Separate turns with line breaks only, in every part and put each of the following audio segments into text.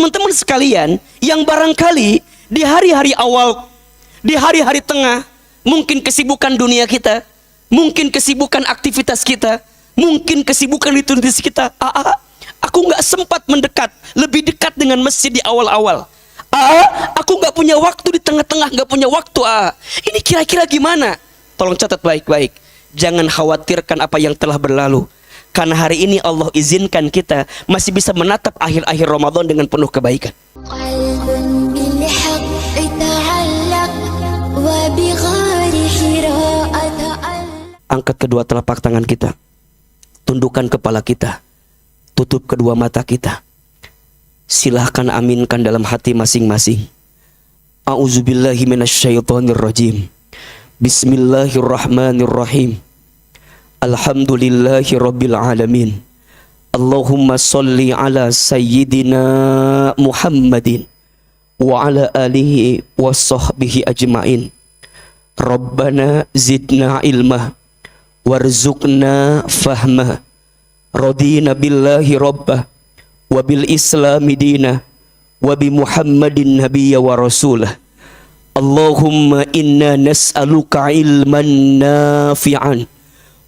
Teman-teman sekalian, yang barangkali di hari-hari awal, di hari-hari tengah, mungkin kesibukan dunia kita, mungkin kesibukan aktivitas kita, mungkin kesibukan liturgis kita, aku nggak sempat mendekat, lebih dekat dengan masjid di awal-awal. Aku nggak punya waktu di tengah-tengah, nggak punya waktu. Ini kira-kira gimana? Tolong catat baik-baik. Jangan khawatirkan apa yang telah berlalu. Karena hari ini Allah izinkan kita masih bisa menatap akhir-akhir Ramadan dengan penuh kebaikan. Angkat kedua telapak tangan kita, tundukkan kepala kita, tutup kedua mata kita. Silahkan aminkan dalam hati masing-masing. A'udzubillahi minasyaitonirrajim. Bismillahirrahmanirrahim. Alhamdulillahi rabbil alamin. Allahumma salli ala sayyidina Muhammadin wa ala alihi wa sahbihi ajma'in. Rabbana zidna ilma warzuqna fahma. Radina billahi rabbah wa bil islami dina wa bi Muhammadin nabiyya wa rasulah. Allahumma inna nas'aluka ilman nafi'an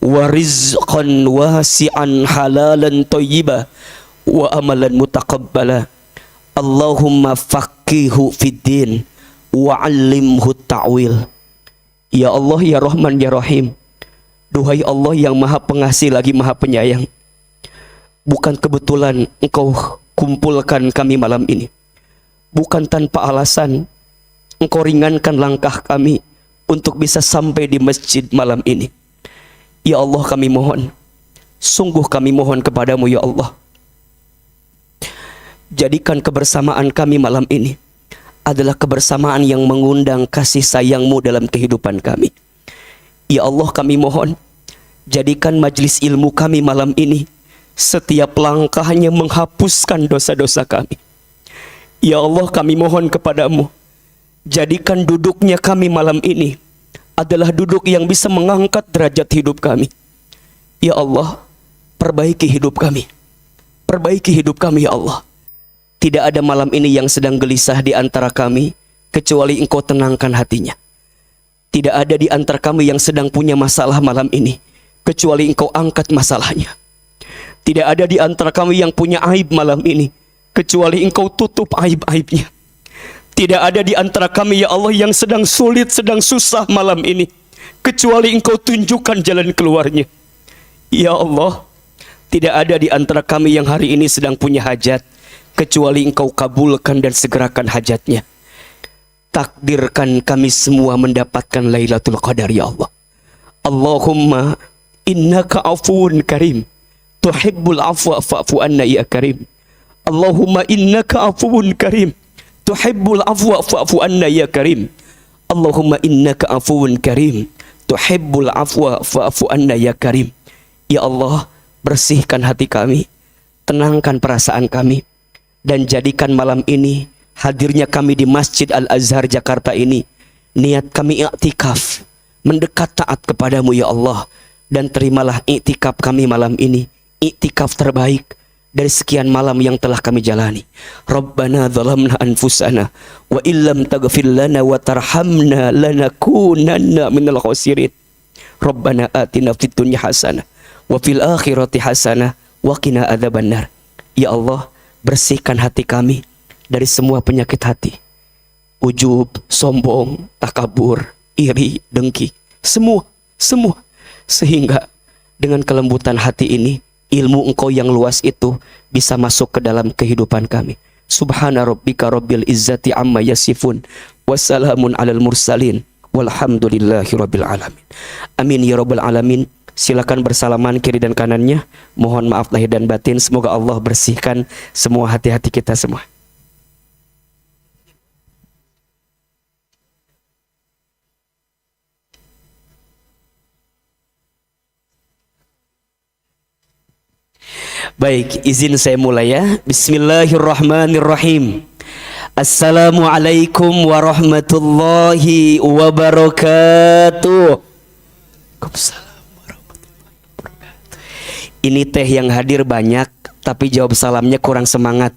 wa rizqan wasi'an halalan thayyiba wa amalan mutaqabbala. Allahumma faqihu fid din wa 'allimhu ta'wil. Ya Allah, ya Rahman, ya Rahim. Duhai Allah yang Maha Pengasih lagi Maha Penyayang, bukan kebetulan Engkau kumpulkan kami malam ini. Bukan tanpa alasan Engkau ringankan langkah kami untuk bisa sampai di masjid malam ini. Ya Allah, kami mohon, sungguh kami mohon kepadamu ya Allah, jadikan kebersamaan kami malam ini adalah kebersamaan yang mengundang kasih sayangmu dalam kehidupan kami. Ya Allah, kami mohon, jadikan majlis ilmu kami malam ini setiap langkahnya menghapuskan dosa-dosa kami. Ya Allah, kami mohon kepadamu, jadikan duduknya kami malam ini adalah duduk yang bisa mengangkat derajat hidup kami. Ya Allah, perbaiki hidup kami. Perbaiki hidup kami ya Allah. Tidak ada malam ini yang sedang gelisah di antara kami kecuali Engkau tenangkan hatinya. Tidak ada di antara kami yang sedang punya masalah malam ini kecuali Engkau angkat masalahnya. Tidak ada di antara kami yang punya aib malam ini kecuali Engkau tutup aib-aibnya. Tidak ada di antara kami ya Allah yang sedang sulit, sedang susah malam ini kecuali Engkau tunjukkan jalan keluarnya. Ya Allah, tidak ada di antara kami yang hari ini sedang punya hajat kecuali Engkau kabulkan dan segerakan hajatnya. Takdirkan kami semua mendapatkan Lailatul Qadar ya Allah. Allahumma innaka afuun karim, tuhibbul afwa fa'fu anna ya karim. Allahumma innaka afuun karim, tuhibbul afwa fa'fu anna ya karim. Allahumma innaka afuun karim, tuhibbul afwa fa'fu anna ya karim. Ya Allah, bersihkan hati kami, tenangkan perasaan kami, dan jadikan malam ini hadirnya kami di Masjid Al-Azhar Jakarta ini niat kami i'tikaf, mendekat taat kepadamu ya Allah. Dan terimalah i'tikaf kami malam ini, i'tikaf terbaik dari sekian malam yang telah kami jalani. Rabbana zalamna anfusana wa illam taghfir lana wa tarhamna lanakunanna minal khasirin. Rabbana atina fid dunya hasanah wa fil akhirati hasanah wa qina adzabannar. Ya Allah, bersihkan hati kami dari semua penyakit hati, ujub, sombong, takabur, iri, dengki, semua, sehingga dengan kelembutan hati ini ilmu Engkau yang luas itu bisa masuk ke dalam kehidupan kami. Subhana rabbika rabbil izzati amma yasifun, wassalamun alal mursalin, walhamdulillahi rabbil alamin. Amin ya rabbal alamin. Silakan bersalaman kiri dan kanannya. Mohon maaf lahir dan batin. Semoga Allah bersihkan semua hati-hati kita semua. Baik, izin saya mulai ya. Bismillahirrahmanirrahim. Assalamualaikum warahmatullahi wabarakatuh. Waalaikumsalam warahmatullahi wabarakatuh. Ini teh yang hadir banyak, tapi jawab salamnya kurang semangat.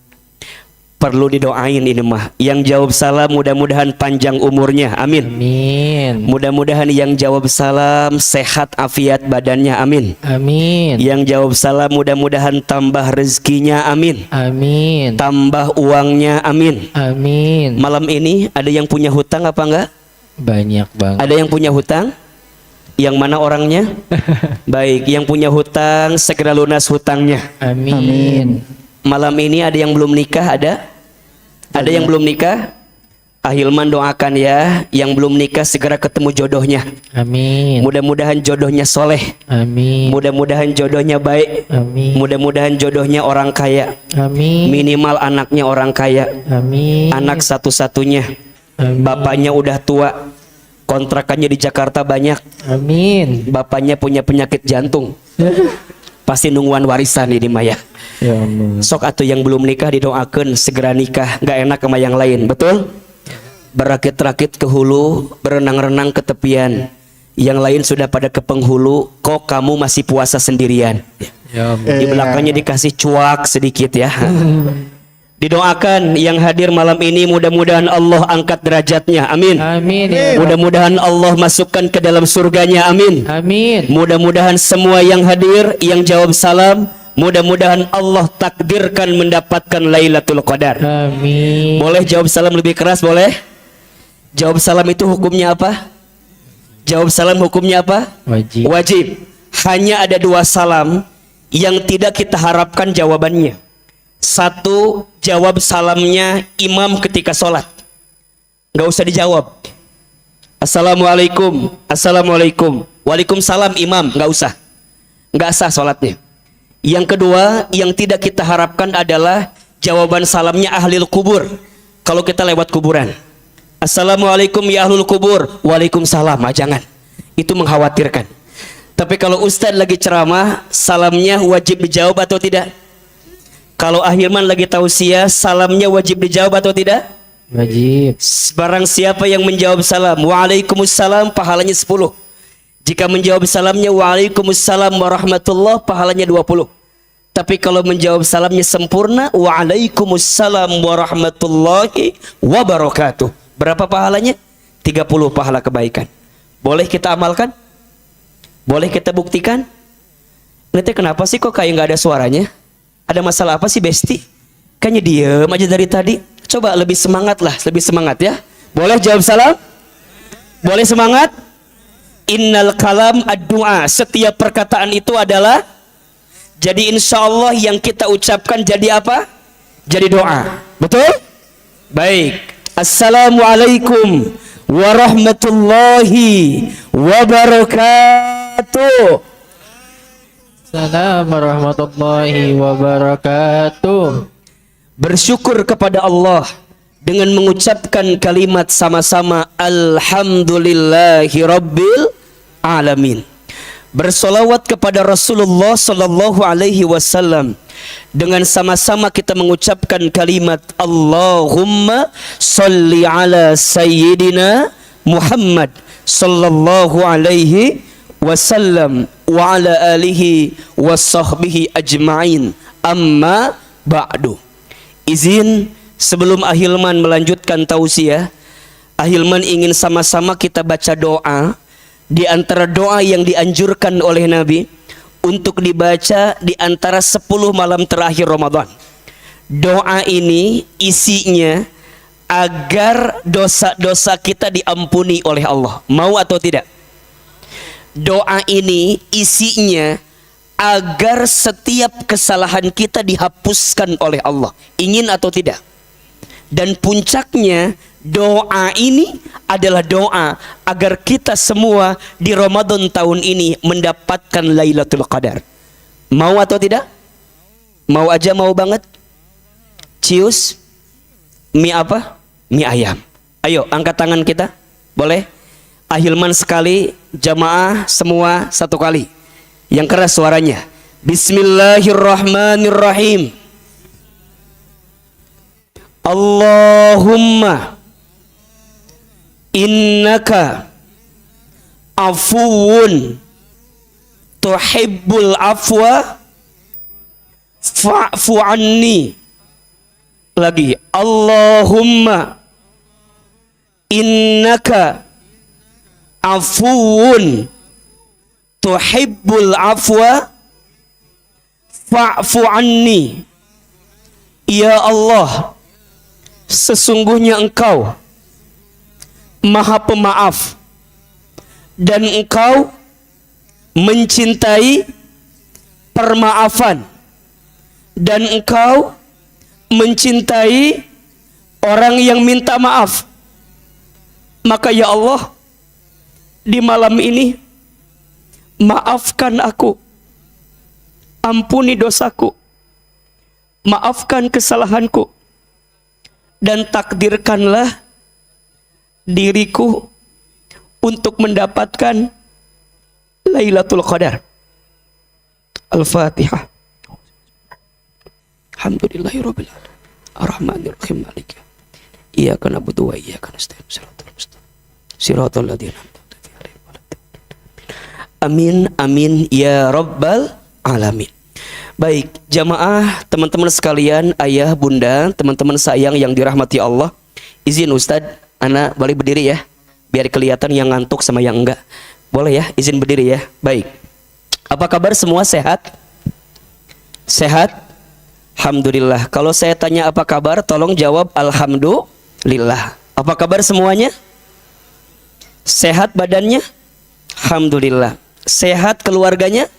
Perlu didoain ini mah. Yang jawab salam mudah-mudahan panjang umurnya, amin.
Amin.
Mudah-mudahan yang jawab salam sehat afiat badannya, amin.
Amin.
Yang jawab salam mudah-mudahan tambah rezekinya, amin.
Amin.
Tambah uangnya, amin.
Amin.
Malam ini ada yang punya hutang apa enggak?
Banyak banget.
Ada yang punya hutang? Yang mana orangnya? Baik, yang punya hutang segera lunas hutangnya.
Amin.
Malam ini ada yang belum nikah, ada? Ada yang belum nikah? Ahilman doakan ya, yang belum nikah segera ketemu jodohnya.
Amin.
Mudah-mudahan jodohnya soleh.
Amin.
Mudah-mudahan jodohnya baik.
Amin.
Mudah-mudahan jodohnya orang kaya.
Amin.
Minimal anaknya orang kaya.
Amin.
Anak satu-satunya.
Amin.
Bapaknya udah tua. Kontrakannya di Jakarta banyak.
Amin.
Bapaknya punya penyakit jantung. Pasti nungguan warisan ini Maya.
Ya Allah.
Sok atau yang belum nikah didoakan segera nikah. Gak enak sama yang lain, betul? Berakit-rakit ke hulu, berenang-renang ke tepian. Yang lain sudah pada ke penghulu, kok kamu masih puasa sendirian?
Ya Allah.
Di belakangnya dikasih cuak sedikit ya. Didoakan yang hadir malam ini mudah-mudahan Allah angkat derajatnya, amin.
Amin. Ya.
Mudah-mudahan Allah masukkan ke dalam surganya, amin.
Amin.
Mudah-mudahan semua yang hadir, yang jawab salam, mudah-mudahan Allah takdirkan mendapatkan Lailatul Qadar.
Amin.
Boleh jawab salam lebih keras, boleh? Jawab salam itu hukumnya apa? Jawab salam hukumnya apa?
Wajib.
Wajib. Hanya ada 2 salam yang tidak kita harapkan jawabannya. 1, jawab salamnya imam ketika sholat. Gak usah dijawab. Assalamualaikum. Assalamualaikum. Waalaikumsalam imam. Gak usah. Gak sah sholatnya. Yang kedua, yang tidak kita harapkan adalah jawaban salamnya ahlil kubur. Kalau kita lewat kuburan. Assalamualaikum ya ahlul kubur. Waalaikumsalam. Jangan. Itu mengkhawatirkan. Tapi kalau ustadz lagi ceramah, salamnya wajib dijawab atau tidak? Kalau Ahilman lagi tausiah, salamnya wajib dijawab atau tidak?
Wajib.
Barang siapa yang menjawab salam, waalaikumsalam, pahalanya 10. Jika menjawab salamnya waalaikumsalam warahmatullah, pahalanya 20. Tapi kalau menjawab salamnya sempurna, waalaikumsalam warahmatullahi wabarakatuh, berapa pahalanya? 30 pahala kebaikan. Boleh kita amalkan? Boleh kita buktikan? Nanti kenapa sih kok kayak nggak ada suaranya? Ada masalah apa sih Besti? Kayaknya diem aja dari tadi. Coba lebih semangat lah, lebih semangat ya. Boleh jawab salam? Boleh semangat? Innal kalam ad-du'a. Setiap perkataan itu adalah, jadi insya Allah yang kita ucapkan jadi apa? Jadi doa. Betul? Baik. Assalamualaikum warahmatullahi wabarakatuh.
Assalamualaikum warahmatullahi wabarakatuh.
Bersyukur kepada Allah dengan mengucapkan kalimat sama-sama alhamdulillahi rabbil alamin. Bersolawat kepada Rasulullah sallallahu alaihi wasallam dengan sama-sama kita mengucapkan kalimat Allahumma salli ala sayyidina Muhammad sallallahu alaihi wasallam wa ala alihi wa sahbihi ajma'in, amma ba'du. Izin sebelum Ahilman melanjutkan tausiah, Ahilman ingin sama-sama kita baca doa di antara doa yang dianjurkan oleh Nabi untuk dibaca di antara 10 malam terakhir Ramadan. Doa ini isinya agar dosa-dosa kita diampuni oleh Allah. Mau atau tidak? Doa ini isinya agar setiap kesalahan kita dihapuskan oleh Allah. Ingin atau tidak? Dan puncaknya doa ini adalah doa agar kita semua di Ramadan tahun ini mendapatkan Lailatul Qadar. Mau atau tidak? Mau aja, mau banget. Cius mie apa? Mie ayam. Ayo angkat tangan kita. Boleh? Ahilman sekali, jamaah semua satu kali. Yang keras suaranya. Bismillahirrahmanirrahim. Allahumma innaka afuwun tuhibbul afwa fa'fu anni Lagi. Allahumma innaka afuwun tuhibbul afwa fa'fu anni. Ya Allah, sesungguhnya Engkau Maha Pemaaf dan Engkau mencintai permaafan, dan Engkau mencintai orang yang minta maaf. Maka ya Allah, di malam ini maafkan aku, ampuni dosaku, maafkan kesalahanku, dan takdirkanlah diriku untuk mendapatkan Lailatul Qadar. Al-Fatihah. Alhamdulillahirabbil alamin. Arrahmanirrahim. Maliki. Iyyaka na'budu wa iyyaka nasta'in. Shiratal ladzina an'amta 'alaihim. Amin amin ya rabbal alamin. Baik, jamaah, teman-teman sekalian, ayah, bunda, teman-teman sayang yang dirahmati Allah. Izin Ustadz, ana boleh berdiri ya, biar kelihatan yang ngantuk sama yang enggak. Boleh ya, izin berdiri ya. Baik. Apa kabar semua, sehat? Sehat? Alhamdulillah. Kalau saya tanya apa kabar, tolong jawab alhamdulillah. Apa kabar semuanya? Sehat badannya? Alhamdulillah. Sehat keluarganya?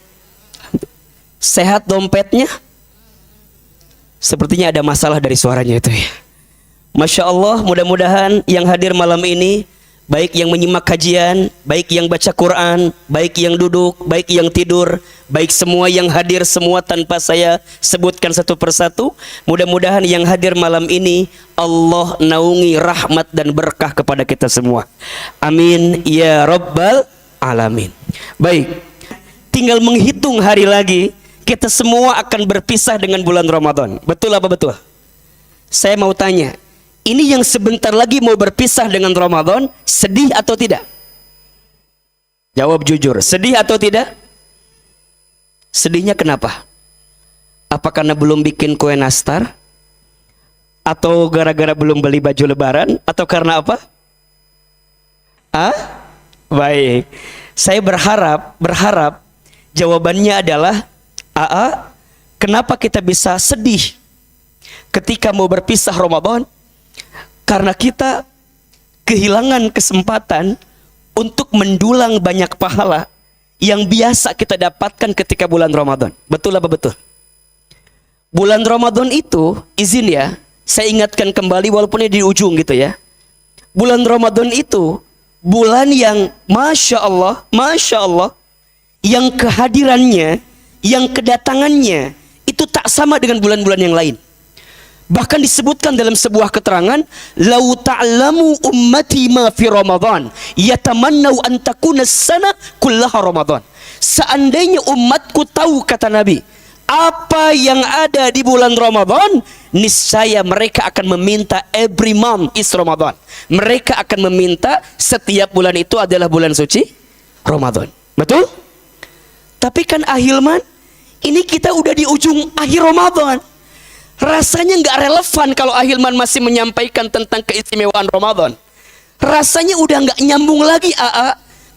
Sehat dompetnya? Sepertinya ada masalah dari suaranya itu ya. Masya Allah, mudah-mudahan yang hadir malam ini, baik yang menyimak kajian, baik yang baca Quran, baik yang duduk, baik yang tidur, baik semua yang hadir semua tanpa saya sebutkan satu persatu, mudah-mudahan yang hadir malam ini Allah naungi rahmat dan berkah kepada kita semua. Amin ya rabbal alamin. Baik, tinggal menghitung hari lagi, kita semua akan berpisah dengan bulan Ramadan. Betul apa betul? Saya mau tanya, ini yang sebentar lagi mau berpisah dengan Ramadan, sedih atau tidak? Jawab jujur, sedih atau tidak? Sedihnya kenapa? Apa karena belum bikin kue nastar? Atau gara-gara belum beli baju lebaran? Atau karena apa? Baik. Saya berharap jawabannya adalah kenapa kita bisa sedih ketika mau berpisah Ramadan? Karena kita kehilangan kesempatan untuk mendulang banyak pahala yang biasa kita dapatkan ketika bulan Ramadan. Betul apa betul? Bulan Ramadan itu, izin ya, saya ingatkan kembali walaupun ini di ujung gitu ya. Bulan Ramadan itu bulan yang Masya Allah, yang kehadirannya, yang kedatangannya itu tak sama dengan bulan-bulan yang lain. Bahkan disebutkan dalam sebuah keterangan, lau ta'lamu ummati ma fi Ramadan yatamannau an takuna sana kullaha Ramadan. Seandainya umatku tahu, kata Nabi, apa yang ada di bulan Ramadan, niscaya mereka akan meminta every month is Ramadan. Mereka akan meminta setiap bulan itu adalah bulan suci Ramadan. Betul? Tapi kan ahilman, ini kita udah di ujung akhir Ramadan. Rasanya nggak relevan kalau ahilman masih menyampaikan tentang keistimewaan Ramadan. Rasanya udah nggak nyambung lagi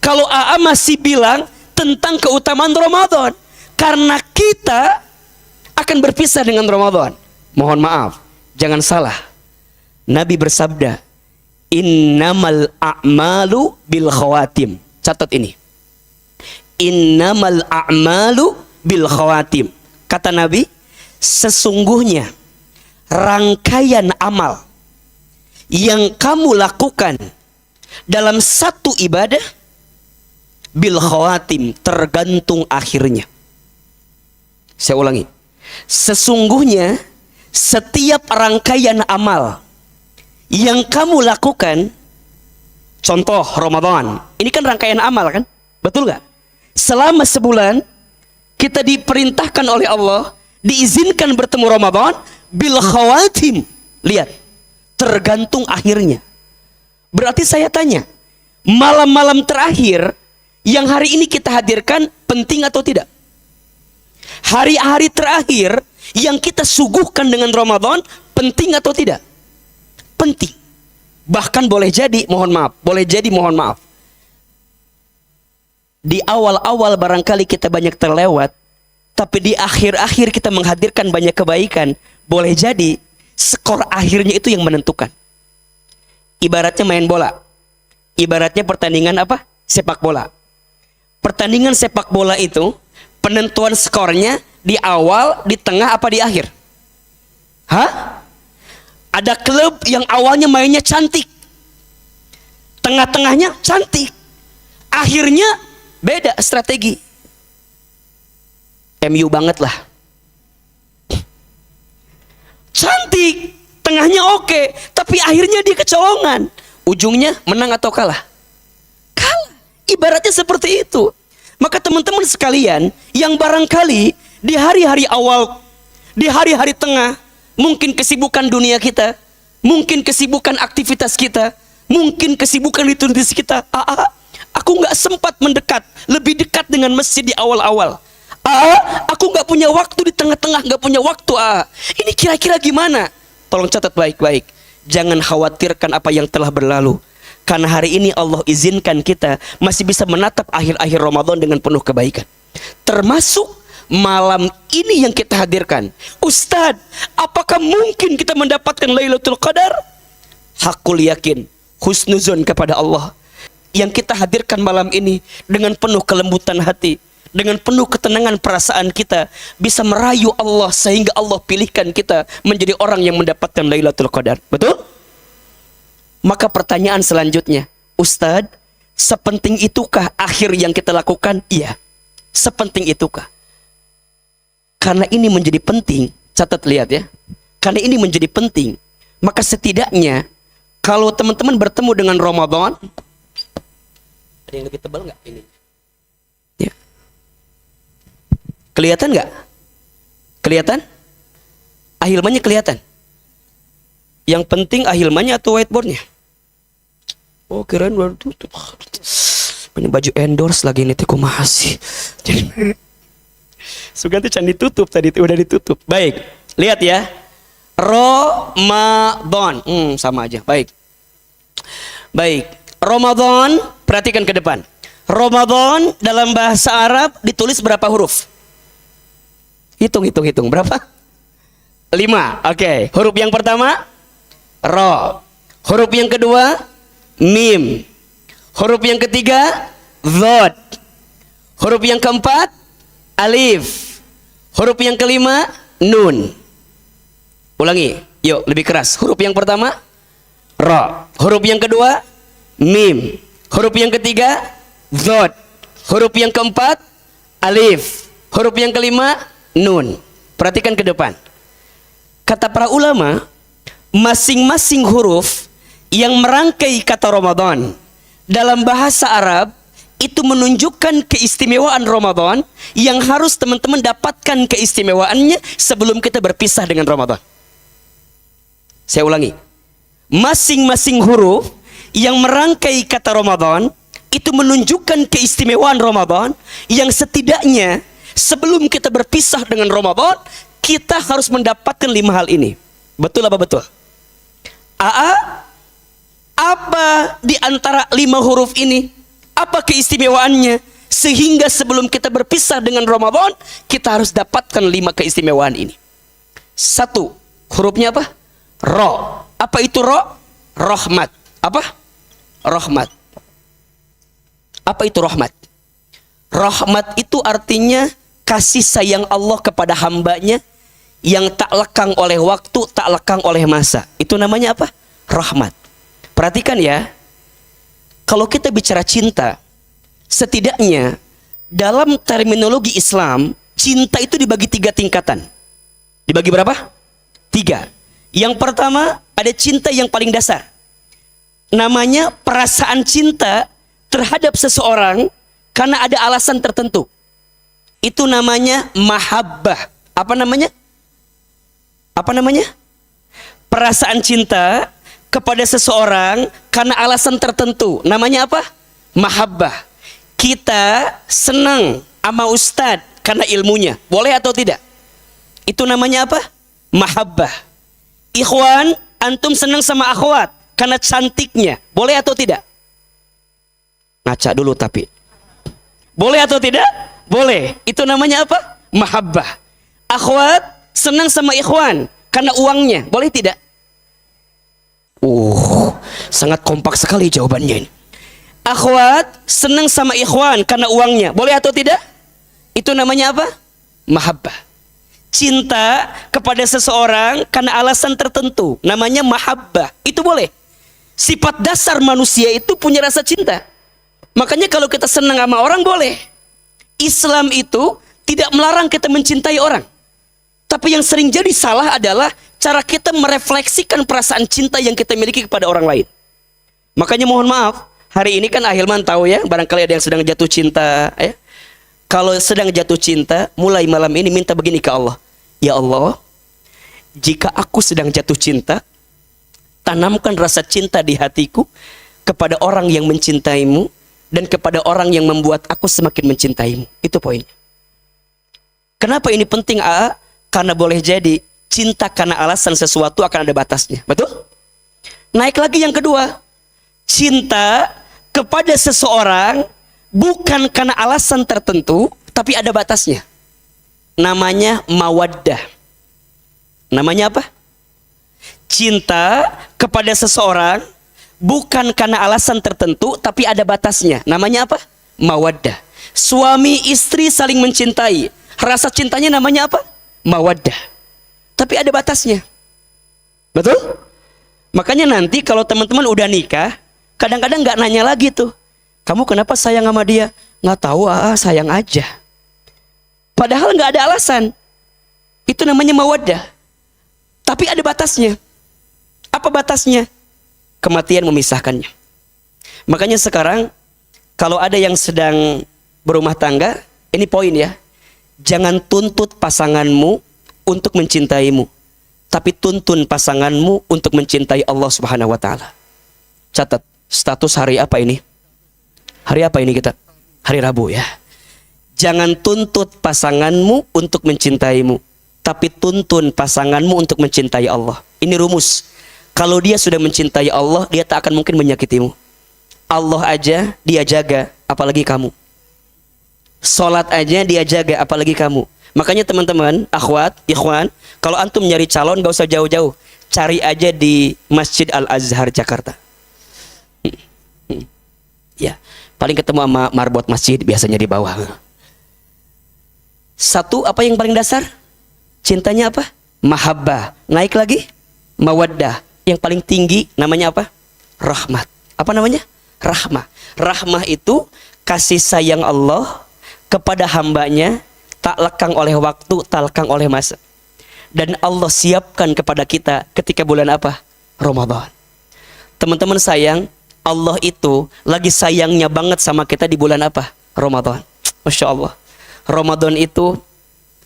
kalau masih bilang tentang keutamaan Ramadan. Karena kita akan berpisah dengan Ramadan. Mohon maaf, jangan salah. Nabi bersabda, innamal a'malu bil khawatim. Catat ini. Innamal a'malu bil khawatim. Kata Nabi, sesungguhnya rangkaian amal yang kamu lakukan dalam satu ibadah bil khawatim, tergantung akhirnya. Saya ulangi, sesungguhnya setiap rangkaian amal yang kamu lakukan, contoh Ramadan, ini kan rangkaian amal kan, betul gak? Selama sebulan kita diperintahkan oleh Allah, diizinkan bertemu Ramadan bil khawatim. Lihat, tergantung akhirnya. Berarti saya tanya, malam-malam terakhir yang hari ini kita hadirkan penting atau tidak? Hari-hari terakhir yang kita suguhkan dengan Ramadan penting atau tidak? Penting. Bahkan boleh jadi, mohon maaf, di awal-awal barangkali kita banyak terlewat, tapi di akhir-akhir kita menghadirkan banyak kebaikan. Boleh jadi skor akhirnya itu yang menentukan. Ibaratnya main bola. Ibaratnya pertandingan apa? Sepak bola. Pertandingan sepak bola itu penentuan skornya di awal, di tengah, apa di akhir? Hah? Ada klub yang awalnya mainnya cantik, tengah-tengahnya cantik, akhirnya beda strategi. MU banget lah. Cantik, tengahnya oke, tapi akhirnya dia kecolongan. Ujungnya menang atau kalah? Kalah. Ibaratnya seperti itu. Maka teman-teman sekalian, yang barangkali di hari-hari awal, di hari-hari tengah, mungkin kesibukan dunia kita, mungkin kesibukan aktivitas kita, mungkin kesibukan liturgis kita. Aku nggak sempat mendekat, lebih dekat dengan masjid di awal-awal. Aku nggak punya waktu di tengah-tengah, nggak punya waktu. Ini kira-kira gimana? Tolong catat baik-baik. Jangan khawatirkan apa yang telah berlalu. Karena hari ini Allah izinkan kita masih bisa menatap akhir-akhir Ramadan dengan penuh kebaikan. Termasuk malam ini yang kita hadirkan. Ustadz, apakah mungkin kita mendapatkan Lailatul Qadar? Hakul yakin, husnuzon kepada Allah. Yang kita hadirkan malam ini dengan penuh kelembutan hati, dengan penuh ketenangan perasaan kita, bisa merayu Allah sehingga Allah pilihkan kita menjadi orang yang mendapatkan Lailatul Qadar. Betul? Maka pertanyaan selanjutnya, Ustadz, sepenting itukah akhir yang kita lakukan? Iya, sepenting itukah? Karena ini menjadi penting, catat lihat ya. Karena ini menjadi penting, maka setidaknya kalau teman-teman bertemu dengan Ramadan, ada yang lebih tebal nggak ini? Ya. Kelihatan nggak? Kelihatan? Ahilmannya kelihatan? Yang penting ahilmannya atau whiteboardnya? Oh, kirain baru tutup. Punya baju endorse lagi nih, tiku masih. Jadi Sugan tuh candi tutup tadi, udah ditutup. Baik, lihat ya. Ramadan. Sama aja. Baik. Baik. Ramadan, perhatikan ke depan. Ramadan dalam bahasa Arab ditulis berapa huruf? Hitung. Berapa? 5. Oke. Huruf yang pertama Ro. Huruf yang kedua Mim. Huruf yang ketiga Dhod. Huruf yang keempat Alif. Huruf yang kelima Nun. Ulangi, yuk lebih keras. Huruf yang pertama Ro. Huruf yang kedua Mim. Huruf yang ketiga Dhod. Huruf yang keempat Alif. Huruf yang kelima Nun. Perhatikan ke depan. Kata para ulama, masing-masing huruf yang merangkai kata Ramadan dalam bahasa Arab itu menunjukkan keistimewaan Ramadan yang harus teman-teman dapatkan keistimewaannya sebelum kita berpisah dengan Ramadan. Saya ulangi. Masing-masing huruf yang merangkai kata Ramadan itu menunjukkan keistimewaan Ramadan yang setidaknya sebelum kita berpisah dengan Ramadan kita harus mendapatkan 5 hal ini. Betul apa betul? Apa di antara 5 huruf ini? Apa keistimewaannya? Sehingga sebelum kita berpisah dengan Ramadan, kita harus dapatkan 5 keistimewaan ini. 1, hurufnya apa? Ro. Apa itu ro? Rahmat. Apa? Rahmat. Apa itu rahmat? Rahmat itu artinya kasih sayang Allah kepada hambanya yang tak lekang oleh waktu, tak lekang oleh masa. Itu namanya apa? Rahmat. Perhatikan ya, kalau kita bicara cinta, setidaknya dalam terminologi Islam, cinta itu dibagi 3 tingkatan. Dibagi berapa? 3. Yang pertama, ada cinta yang paling dasar. Namanya perasaan cinta terhadap seseorang karena ada alasan tertentu. Itu namanya mahabbah. Apa namanya? Apa namanya? Perasaan cinta kepada seseorang karena alasan tertentu. Namanya apa? Mahabbah. Kita senang sama ustadz karena ilmunya. Boleh atau tidak? Itu namanya apa? Mahabbah. Ikhwan, antum senang sama akhwat karena cantiknya. Boleh atau tidak? Ngaca dulu tapi. Boleh atau tidak? Boleh. Itu namanya apa? Mahabbah. Akhwat senang sama ikhwan karena uangnya. Boleh tidak? Sangat kompak sekali jawabannya ini. Akhwat senang sama ikhwan karena uangnya. Boleh atau tidak? Itu namanya apa? Mahabbah. Cinta kepada seseorang karena alasan tertentu. Namanya mahabbah. Itu boleh. Sifat dasar manusia itu punya rasa cinta. Makanya kalau kita senang sama orang boleh. Islam itu tidak melarang kita mencintai orang. Tapi yang sering jadi salah adalah cara kita merefleksikan perasaan cinta yang kita miliki kepada orang lain. Makanya mohon maaf, hari ini kan Ahilman tahu ya, barangkali ada yang sedang jatuh cinta ya. Kalau sedang jatuh cinta, mulai malam ini minta begini ke Allah. Ya Allah, jika aku sedang jatuh cinta, tanamkan rasa cinta di hatiku kepada orang yang mencintaimu dan kepada orang yang membuat aku semakin mencintaimu. Itu poinnya. Kenapa ini penting, A? Karena boleh jadi cinta karena alasan sesuatu akan ada batasnya. Betul? Naik lagi yang kedua. Cinta kepada seseorang bukan karena alasan tertentu, tapi ada batasnya. Namanya mawaddah. Namanya apa? Cinta kepada seseorang bukan karena alasan tertentu, tapi ada batasnya. Namanya apa? Mawaddah. Suami istri saling mencintai. Rasa cintanya namanya apa? Mawaddah. Tapi ada batasnya. Betul? Makanya nanti kalau teman-teman udah nikah, kadang-kadang gak nanya lagi tuh, kamu kenapa sayang sama dia? Gak tahu, sayang aja. Padahal gak ada alasan. Itu namanya mawaddah. Tapi ada batasnya. Apa batasnya? Kematian memisahkannya. Makanya sekarang kalau ada yang sedang berumah tangga, ini poin ya. Jangan tuntut pasanganmu untuk mencintaimu, tapi tuntun pasanganmu untuk mencintai Allah Subhanahu wa taala. Catat, status hari apa ini? Hari apa ini kita? Hari Rabu ya. Jangan tuntut pasanganmu untuk mencintaimu, tapi tuntun pasanganmu untuk mencintai Allah. Ini rumus. Kalau dia sudah mencintai Allah, dia tak akan mungkin menyakitimu. Allah aja dia jaga, apalagi kamu. Salat aja dia jaga, apalagi kamu. Makanya teman-teman, akhwat, ikhwan, kalau antum nyari calon gak usah jauh-jauh, cari aja di Masjid Al-Azhar Jakarta. Ya, paling ketemu sama marbot masjid biasanya di bawah. Satu, apa yang paling dasar? Cintanya apa? Mahabbah. Naik lagi, mawaddah. Yang paling tinggi namanya apa? Rahmat. Apa namanya? Rahmah. Rahmah itu kasih sayang Allah kepada hambanya, tak lekang oleh waktu, tak lekang oleh masa. Dan Allah siapkan kepada kita ketika bulan apa? Ramadan. Teman-teman sayang, Allah itu lagi sayangnya banget sama kita di bulan apa? Ramadan. Masya Allah. Ramadan itu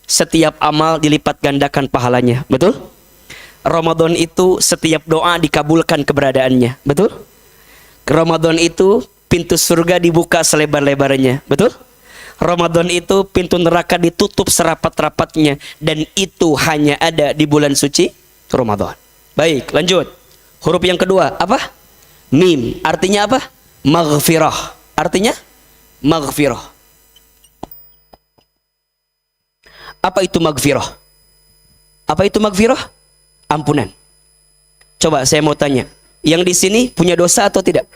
setiap amal dilipat gandakan pahalanya. Betul? Ramadan itu setiap doa dikabulkan keberadaannya. Betul? Ramadan itu pintu surga dibuka selebar-lebarnya. Betul? Ramadan itu pintu neraka ditutup serapat-rapatnya, dan itu hanya ada di bulan suci Ramadan. Baik, lanjut. Huruf yang kedua apa? Mim. Artinya apa? Maghfirah. Artinya maghfirah. Apa itu maghfirah? Apa itu maghfirah? Ampunan. Coba saya mau tanya, yang di sini punya dosa atau tidak?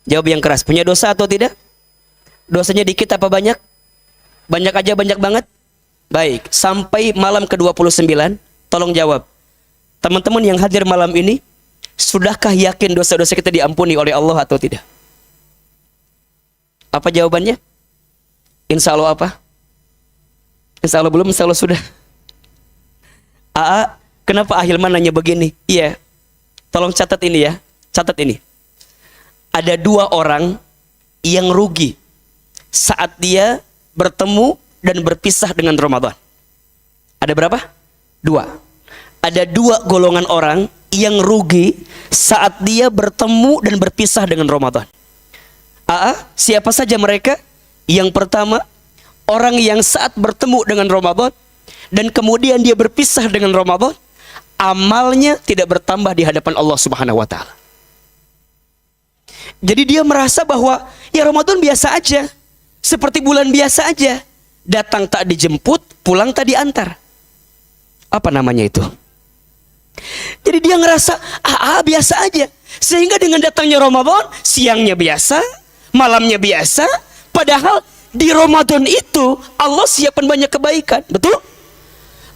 Jawab yang keras. Punya dosa atau tidak? Dosanya dikit apa banyak? Banyak aja, banyak banget? Baik, sampai malam ke-29, tolong jawab. Teman-teman yang hadir malam ini, sudahkah yakin dosa-dosa kita diampuni oleh Allah atau tidak? Apa jawabannya? Insya Allah apa? Insya Allah belum, insya Allah sudah. Kenapa Ahilman nanya begini? Iya, tolong catat ini ya. Catat ini. Ada dua orang yang rugi saat dia bertemu dan berpisah dengan Ramadan. Ada berapa? Dua. Ada dua golongan orang yang rugi saat dia bertemu dan berpisah dengan Ramadan. Siapa saja mereka? Yang pertama, orang yang saat bertemu dengan Ramadan, dan kemudian dia berpisah dengan Ramadan, amalnya tidak bertambah di hadapan Allah Subhanahu wa taala. Jadi dia merasa bahwa ya Ramadan biasa aja, seperti bulan biasa aja, datang tak dijemput, pulang tak diantar. Apa namanya itu? Jadi dia ngerasa biasa aja, sehingga dengan datangnya Ramadan, siangnya biasa, malamnya biasa, padahal di Ramadan itu Allah siapkan banyak kebaikan, betul?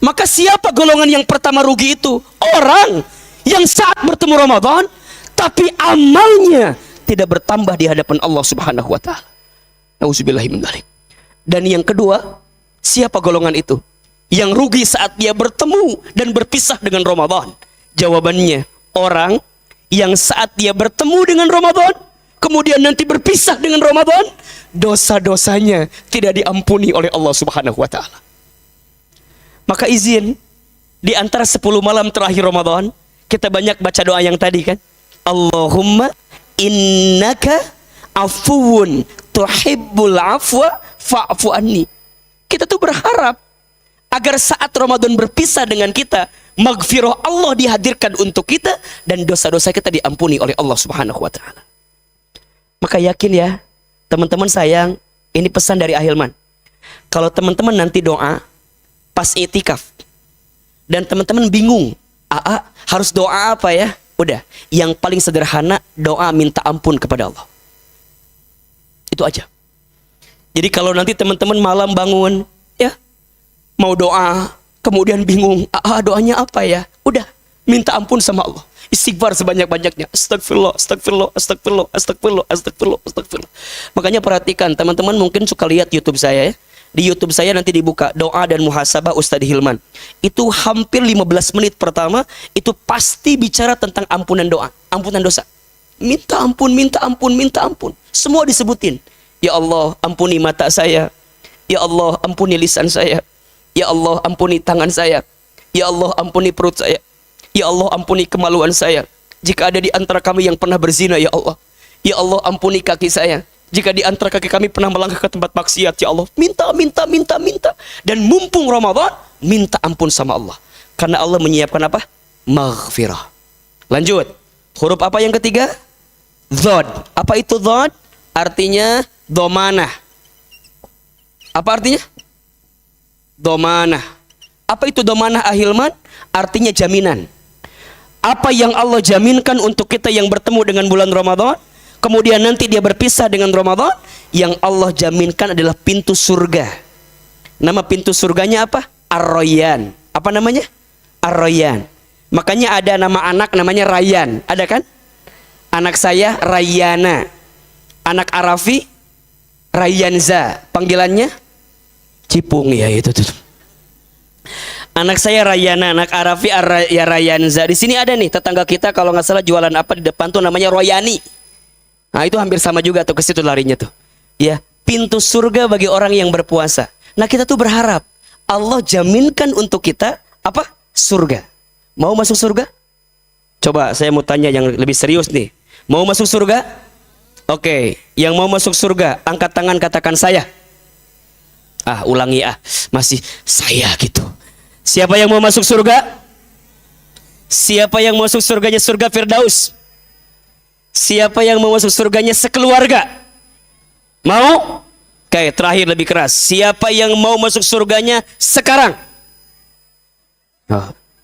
Maka siapa golongan yang pertama rugi itu? Orang yang saat bertemu Ramadan tapi amalnya tidak bertambah di hadapan Allah Subhanahu wa taala. Nauzubillahi min dzalik. Dan yang kedua, siapa golongan itu? Yang rugi saat dia bertemu dan berpisah dengan Ramadan. Jawabannya, orang yang saat dia bertemu dengan Ramadan kemudian nanti berpisah dengan Ramadan, dosa-dosanya tidak diampuni oleh Allah Subhanahu wa taala. Maka izin, di antara 10 malam terakhir Ramadan, kita banyak baca doa yang tadi kan? Allahumma innaka afuwun tuhibbul afwa fa'fu anni. Kita tuh berharap agar saat Ramadan berpisah dengan kita, maghfirah Allah dihadirkan untuk kita dan dosa-dosa kita diampuni oleh Allah Subhanahu wa taala. Maka yakin ya, teman-teman sayang, ini pesan dari Ahilman. Kalau teman-teman nanti doa pas itikaf dan teman-teman bingung, harus doa apa ya? Udah, yang paling sederhana doa minta ampun kepada Allah. Itu aja. Jadi kalau nanti teman-teman malam bangun, ya mau doa, kemudian bingung, doanya apa ya? Udah, minta ampun sama Allah. Istighfar sebanyak-banyaknya. Astagfirullah, astagfirullah, astagfirullah, astagfirullah, astagfirullah, astagfirullah. Makanya perhatikan, teman-teman mungkin suka lihat YouTube saya ya. Di YouTube saya nanti dibuka doa dan muhasabah Ustadz Hilman. Itu hampir 15 menit pertama itu pasti bicara tentang ampunan doa, ampunan dosa. Minta ampun, minta ampun, minta ampun. Semua disebutin. Ya Allah, ampuni mata saya. Ya Allah, ampuni lisan saya. Ya Allah, ampuni tangan saya. Ya Allah, ampuni perut saya. Ya Allah, ampuni kemaluan saya. Jika ada di antara kami yang pernah berzina, ya Allah. Ya Allah, ampuni kaki saya. Jika di antara kaki kami pernah melangkah ke tempat maksiat, ya Allah. Minta, minta, minta, minta. Dan mumpung Ramadan, minta ampun sama Allah. Karena Allah menyiapkan apa? Maghfirah. Lanjut. Huruf apa yang ketiga? Dhad. Apa itu dhad? Artinya domanah. Apa artinya? Domanah. Apa itu domanah Ahilman? Artinya jaminan. Apa yang Allah jaminkan untuk kita yang bertemu dengan bulan Ramadan, kemudian nanti dia berpisah dengan Ramadan, yang Allah jaminkan adalah pintu surga. Nama pintu surganya apa? Ar-Rayyan. Apa namanya? Ar-Rayyan. Makanya ada nama anak namanya Rayyan. Ada kan? Anak saya Rayyana. Anak Arafi Rayyanza. Panggilannya Cipung ya itu tuh. Anak saya Rayyana, anak Arafi ya Rayyanza. Di sini ada nih tetangga kita kalau nggak salah jualan apa di depan tuh namanya Royani. Nah itu hampir sama juga tuh, ke situ larinya tuh. Ya, pintu surga bagi orang yang berpuasa. Nah kita tuh berharap Allah jaminkan untuk kita apa? Surga. Mau masuk surga? Coba saya mau tanya yang lebih serius nih. Mau masuk surga? Oke, yang mau masuk surga angkat tangan katakan saya. Ulangi masih saya gitu. Siapa yang mau masuk surga? Siapa yang mau masuk surganya surga Firdaus? Siapa yang mau masuk surganya sekeluarga? Mau? Oke, terakhir lebih keras. Siapa yang mau masuk surganya sekarang?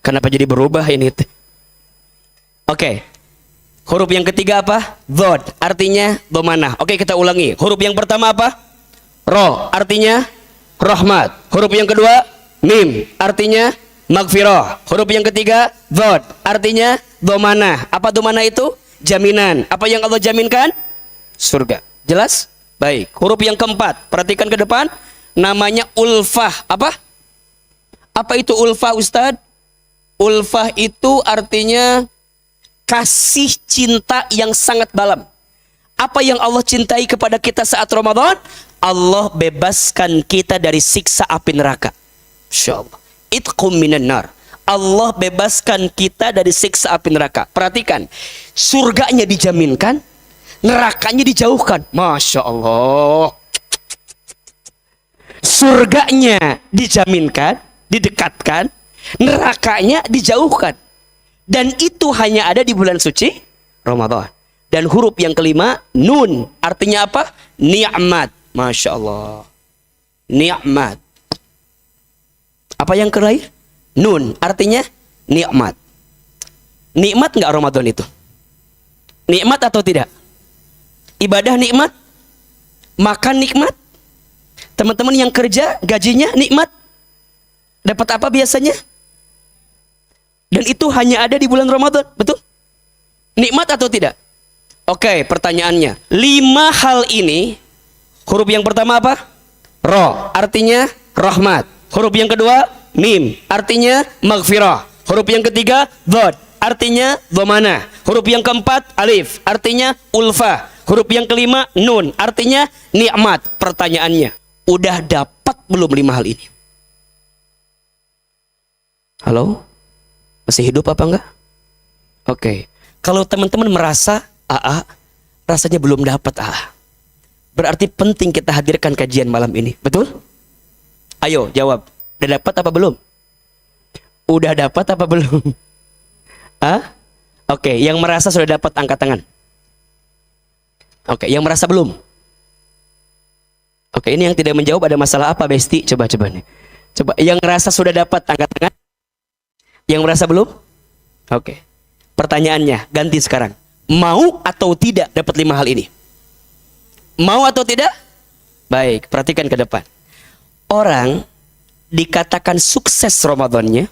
Kenapa jadi berubah ini? Oke. Huruf yang ketiga apa? Dhad. Artinya domanah. Oke, kita ulangi. Huruf yang pertama apa? Ro. Artinya rahmat. Huruf yang kedua mim. Artinya maghfirah. Huruf yang ketiga dhad. Artinya domanah. Apa domanah itu? Jaminan. Apa yang Allah jaminkan? Surga. Jelas? Baik. Huruf yang keempat, perhatikan ke depan. Namanya ulfah. Apa? Apa itu ulfah, Ustadz? Ulfah itu artinya kasih cinta yang sangat dalam. Apa yang Allah cintai kepada kita saat Ramadan? Allah bebaskan kita dari siksa api neraka. Insyaallah. Itqum minan nar. Allah bebaskan kita dari siksa api neraka. Perhatikan, surganya dijaminkan, nerakanya dijauhkan. Masya Allah. Surganya dijaminkan, didekatkan, nerakanya dijauhkan. Dan itu hanya ada di bulan suci Ramadan. Dan huruf yang kelima, nun. Artinya apa? Ni'mat. Masya Allah. Ni'mat. Apa yang terakhir? Nun. Artinya nikmat. Nikmat nggak Ramadan itu? Nikmat atau tidak? Ibadah nikmat? Makan nikmat? Teman-teman yang kerja gajinya nikmat? Dapat apa biasanya? Dan itu hanya ada di bulan Ramadan, betul? Nikmat atau tidak? Oke, pertanyaannya. 5 hal ini, huruf yang pertama apa? Ro, artinya rahmat. Huruf yang kedua, mim, artinya maghfirah. Huruf yang ketiga, dhad, artinya dhamana. Huruf yang keempat, alif, artinya ulfa. Huruf yang kelima, nun, artinya nikmat. Pertanyaannya, udah dapat belum 5 hal ini? Halo? Masih hidup apa enggak? Oke. Kalau teman-teman merasa, rasanya belum dapat, berarti penting kita hadirkan kajian malam ini. Betul? Ayo jawab. Udah dapat apa belum? Udah dapat apa belum? Oke, yang merasa sudah dapat angkat tangan. Oke, yang merasa belum? Oke, ini yang tidak menjawab ada masalah apa, Besti? Coba nih. Coba yang merasa sudah dapat angkat tangan. Yang merasa belum? Oke. Pertanyaannya ganti sekarang. Mau atau tidak dapat 5 hal ini? Mau atau tidak? Baik, perhatikan ke depan. Orang dikatakan sukses Ramadannya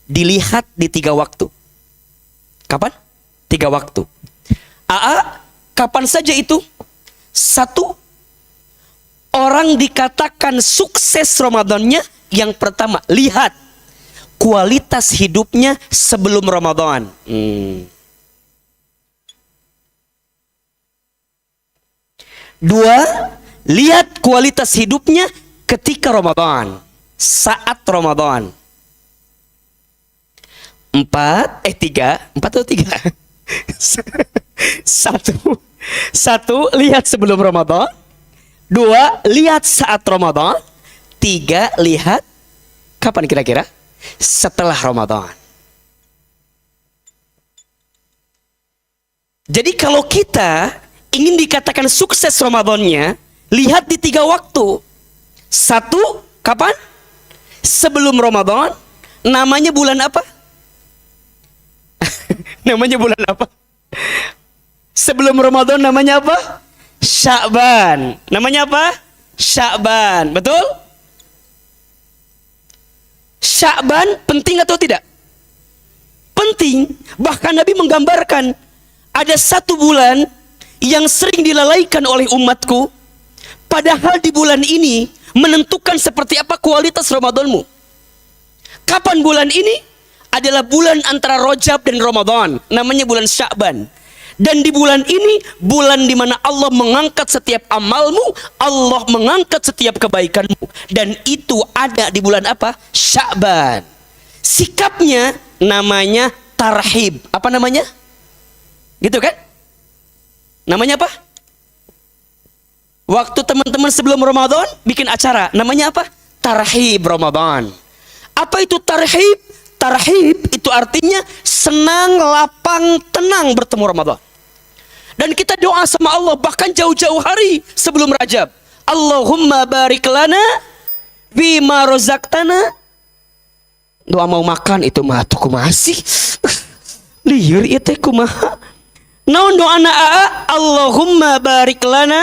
dilihat di 3 waktu. Kapan? 3 waktu. Kapan saja itu? 1, orang dikatakan sukses Ramadannya yang pertama, lihat kualitas hidupnya sebelum Ramadan. 2, lihat kualitas hidupnya ketika Ramadan, saat Ramadan. 4 atau 3? 1, lihat sebelum Ramadan. 2, lihat saat Ramadan. 3, lihat kapan kira-kira? Setelah Ramadan. Jadi kalau kita ingin dikatakan sukses Ramadannya, lihat di 3 waktu. 1, kapan? Sebelum Ramadan. Namanya bulan apa? Namanya bulan apa? Sebelum Ramadan namanya apa? Sya'ban. Namanya apa? Sya'ban. Betul? Sya'ban penting atau tidak? Penting. Bahkan Nabi menggambarkan ada 1 bulan yang sering dilalaikan oleh umatku, padahal di bulan ini menentukan seperti apa kualitas Ramadanmu. Kapan bulan ini? Adalah bulan antara Rajab dan Ramadan, namanya bulan Sya'ban. Dan di bulan ini, bulan di mana Allah mengangkat setiap amalmu, Allah mengangkat setiap kebaikanmu. Dan itu ada di bulan apa? Sya'ban. Sikapnya namanya tarhib. Apa namanya? Gitu kan? Namanya apa? Waktu teman-teman sebelum Ramadan bikin acara, namanya apa? Tarhib Ramadan. Apa itu tarhib? Tarhib itu artinya senang, lapang, tenang bertemu Ramadan. Dan kita doa sama Allah bahkan jauh-jauh hari sebelum Rajab. Allahumma barik lana bima razaqtana. Doa mau makan itu mah tuh masih liur ieu teh kumaha. Naon doana Allahumma barik lana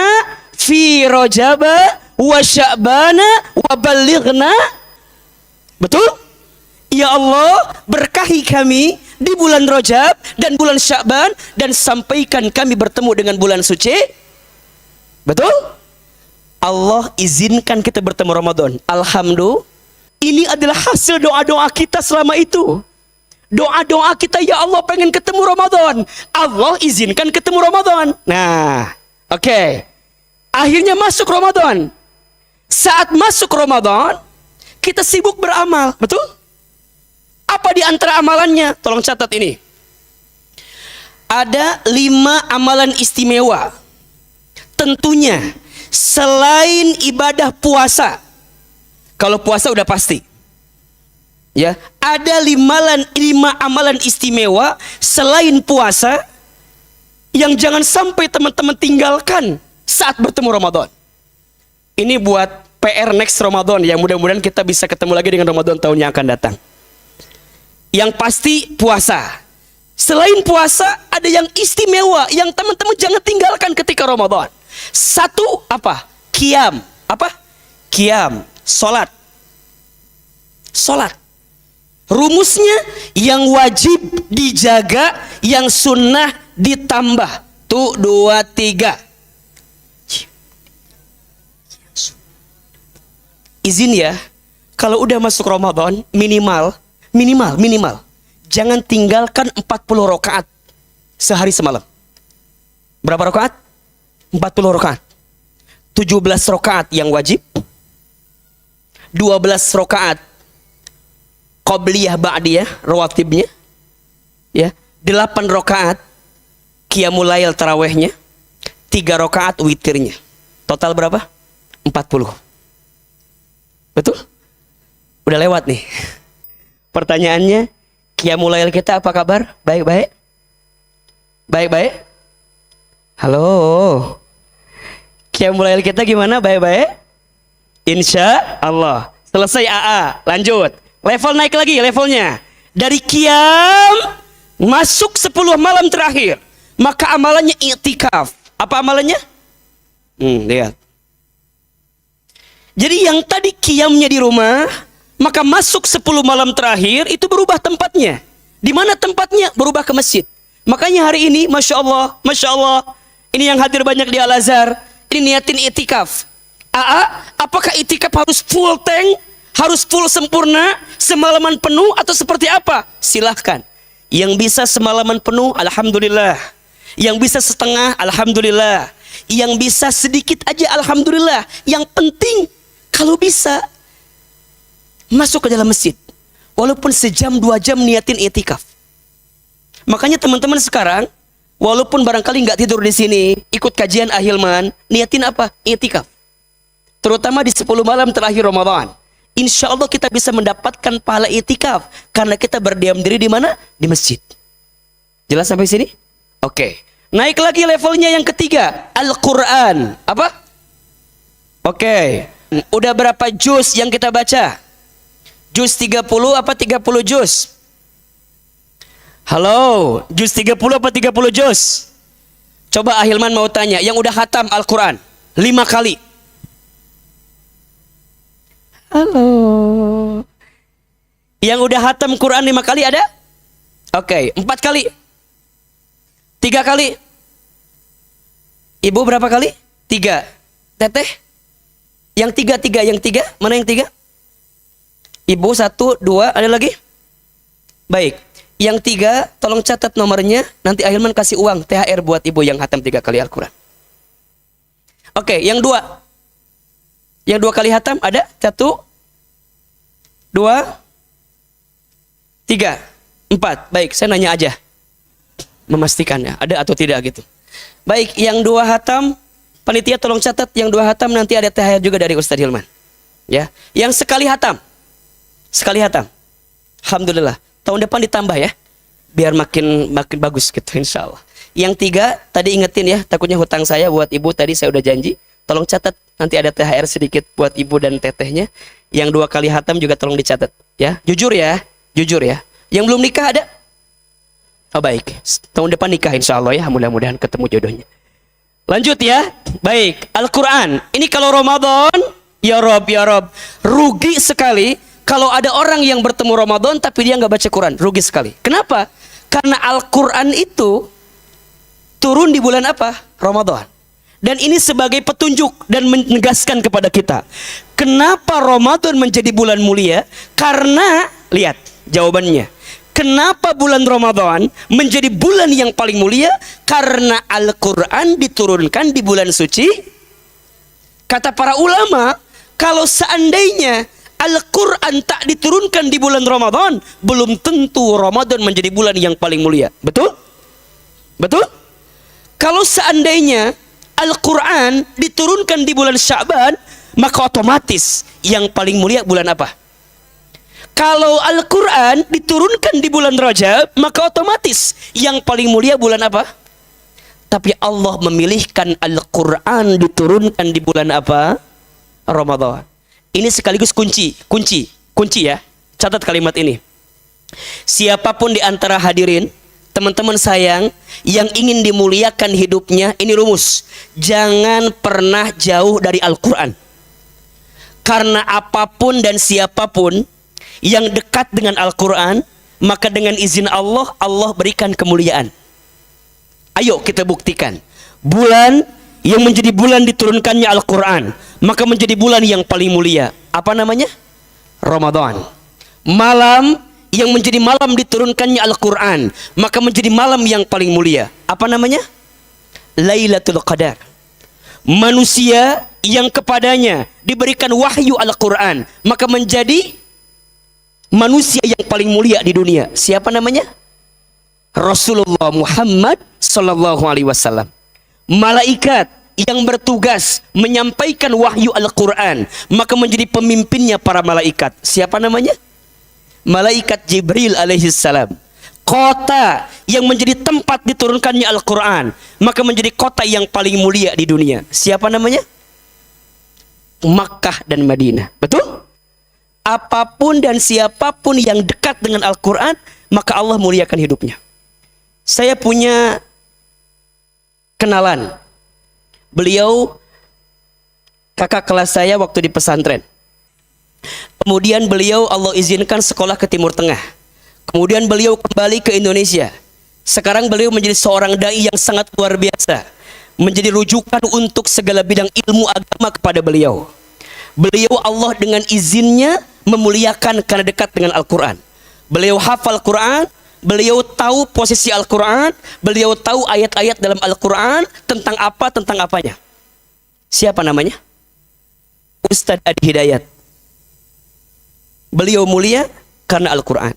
fi Rajab wa Sya'bana wa ballighna. Betul? Ya Allah, berkahi kami di bulan Rajab dan bulan Sya'ban dan sampaikan kami bertemu dengan bulan suci. Betul? Allah izinkan kita bertemu Ramadan. Alhamdulillah. Ini adalah hasil doa-doa kita selama itu. Doa-doa kita, ya Allah pengen ketemu Ramadan. Allah izinkan ketemu Ramadan. Nah, oke. Akhirnya masuk Ramadan. Saat masuk Ramadan, kita sibuk beramal. Betul? Apa di antara amalannya? Tolong catat ini. Ada 5 amalan istimewa. Tentunya selain ibadah puasa. Kalau puasa udah pasti. Ya, ada lima amalan istimewa selain puasa yang jangan sampai teman-teman tinggalkan saat bertemu Ramadan. Ini buat PR next Ramadan ya, mudah-mudahan kita bisa ketemu lagi dengan Ramadan tahun yang akan datang. Yang pasti puasa. Selain puasa ada yang istimewa yang teman-teman jangan tinggalkan ketika Ramadan. Satu apa? Qiyam. Apa? Qiyam, salat. Salat. Rumusnya yang wajib dijaga, yang sunnah ditambah. Tuh 2, 3. Izin ya, kalau udah masuk Ramadan minimal jangan tinggalkan 40 rakaat sehari semalam. Berapa rakaat? 40 rakaat. 17 rakaat yang wajib, 12 rakaat qabliyah ba'diyah rawatibnya, ya, 8 rakaat qiyamul lail tarawihnya, 3 rakaat witirnya. Total berapa? 40. Betul? Udah lewat nih. Pertanyaannya, qiyamul lail kita apa kabar? Baik-baik? Baik-baik? Halo. Qiyamul lail kita gimana? Baik-baik? Insya Allah. Selesai AA. Lanjut. Level naik lagi levelnya. Dari qiyam masuk 10 malam terakhir. Maka amalannya i'tikaf. Apa amalannya? Lihat. Jadi yang tadi qiyamnya di rumah, maka masuk 10 malam terakhir itu berubah tempatnya. Di mana tempatnya? Berubah ke masjid. Makanya hari ini Masya Allah, ini yang hadir banyak di Al-Azhar, ini niatin i'tikaf. Apakah i'tikaf harus full tank? Harus full sempurna, semalaman penuh atau seperti apa? Silahkan. Yang bisa semalaman penuh, alhamdulillah. Yang bisa setengah, alhamdulillah. Yang bisa sedikit aja, alhamdulillah. Yang penting, kalau bisa, masuk ke dalam masjid. Walaupun sejam, 2 jam niatin i'tikaf. Makanya teman-teman sekarang, walaupun barangkali nggak tidur di sini, ikut kajian Ahilman, niatin apa? I'tikaf. Terutama di 10 malam terakhir Ramadan. Insya Allah kita bisa mendapatkan pahala i'tikaf karena kita berdiam diri di mana? Di masjid. Jelas sampai sini? Oke. Naik lagi levelnya yang ketiga, Al-Quran. Apa? Oke. Udah berapa juz yang kita baca? Juz 30 apa 30 juz? Halo, juz 30 apa 30 juz? Coba Ahilman mau tanya, yang udah khatam Al-Quran 5 kali. Halo. Yang udah khatam Quran 5 kali ada? Oke, 4 kali. 3 kali. Ibu berapa kali? 3. Teteh? Yang 3, yang 3. Mana yang 3? Ibu 1, 2, ada lagi? Baik. Yang 3, tolong catat nomornya. Nanti Ahilman kasih uang THR buat ibu yang khatam 3 kali Al-Quran. Oke, yang 2. Yang 2 kali khatam ada? 1, 2, 3, 4. Baik, saya nanya aja. Memastikannya, ada atau tidak gitu. Baik, yang 2 khatam, panitia tolong catat. Yang 2 khatam nanti ada THR juga dari Ustadz Hilman. Ya, yang sekali khatam. Sekali khatam. Alhamdulillah. Tahun depan ditambah ya. Biar makin bagus gitu insya Allah. Yang 3, tadi ingetin ya. Takutnya hutang saya buat ibu tadi saya udah janji. Tolong catat, nanti ada THR sedikit buat ibu dan tetehnya. Yang 2 kali khatam juga tolong dicatat ya. Jujur ya. Yang belum nikah ada? Oh baik, tahun depan nikah insya Allah ya. Mudah-mudahan ketemu jodohnya. Lanjut ya. Baik, Al-Quran. Ini kalau Ramadan, ya Rob, rugi sekali kalau ada orang yang bertemu Ramadan tapi dia nggak baca Quran. Rugi sekali. Kenapa? Karena Al-Quran itu turun di bulan apa? Ramadan. Dan ini sebagai petunjuk dan menegaskan kepada kita. Kenapa Ramadan menjadi bulan mulia? Karena, lihat jawabannya. Kenapa bulan Ramadan menjadi bulan yang paling mulia? Karena Al-Quran diturunkan di bulan suci. Kata para ulama, kalau seandainya Al-Quran tak diturunkan di bulan Ramadan, belum tentu Ramadan menjadi bulan yang paling mulia. Betul? Betul? Kalau seandainya Al-Quran diturunkan di bulan Sya'ban, maka otomatis yang paling mulia bulan apa? Kalau Al-Quran diturunkan di bulan Rajab, maka otomatis yang paling mulia bulan apa? Tapi Allah memilihkan Al-Quran diturunkan di bulan apa? Ramadan. Ini sekaligus kunci ya. Catat kalimat ini. Siapapun di antara hadirin, teman-teman sayang, yang ingin dimuliakan hidupnya, ini rumus. Jangan pernah jauh dari Al-Quran. Karena apapun dan siapapun yang dekat dengan Al-Quran, maka dengan izin Allah, Allah berikan kemuliaan. Ayo kita buktikan. Bulan yang menjadi bulan diturunkannya Al-Quran, maka menjadi bulan yang paling mulia. Apa namanya? Ramadan. Malam yang menjadi malam diturunkannya Al-Quran, maka menjadi malam yang paling mulia. Apa namanya? Lailatul Qadar. Manusia yang kepadanya diberikan wahyu Al-Quran, maka menjadi manusia yang paling mulia di dunia. Siapa namanya? Rasulullah Muhammad sallallahu alaihi wasallam. Malaikat yang bertugas menyampaikan wahyu Al-Quran, maka menjadi pemimpinnya para malaikat. Siapa namanya? Malaikat Jibril alaihi salam. Kota yang menjadi tempat diturunkannya Al-Quran, maka menjadi kota yang paling mulia di dunia. Siapa namanya? Makkah dan Madinah. Betul? Apapun dan siapapun yang dekat dengan Al-Quran, maka Allah muliakan hidupnya. Saya punya kenalan. Beliau kakak kelas saya waktu di pesantren. Kemudian beliau Allah izinkan sekolah ke Timur Tengah. Kemudian beliau kembali ke Indonesia. Sekarang beliau menjadi seorang dai yang sangat luar biasa. Menjadi rujukan untuk segala bidang ilmu agama kepada beliau. Beliau Allah dengan izinnya memuliakan karena dekat dengan Al-Quran. Beliau hafal Quran, beliau tahu posisi Al-Quran, beliau tahu ayat-ayat dalam Al-Quran tentang apa, tentang apanya. Siapa namanya? Ustadz Adi Hidayat. Beliau mulia karena Al-Quran.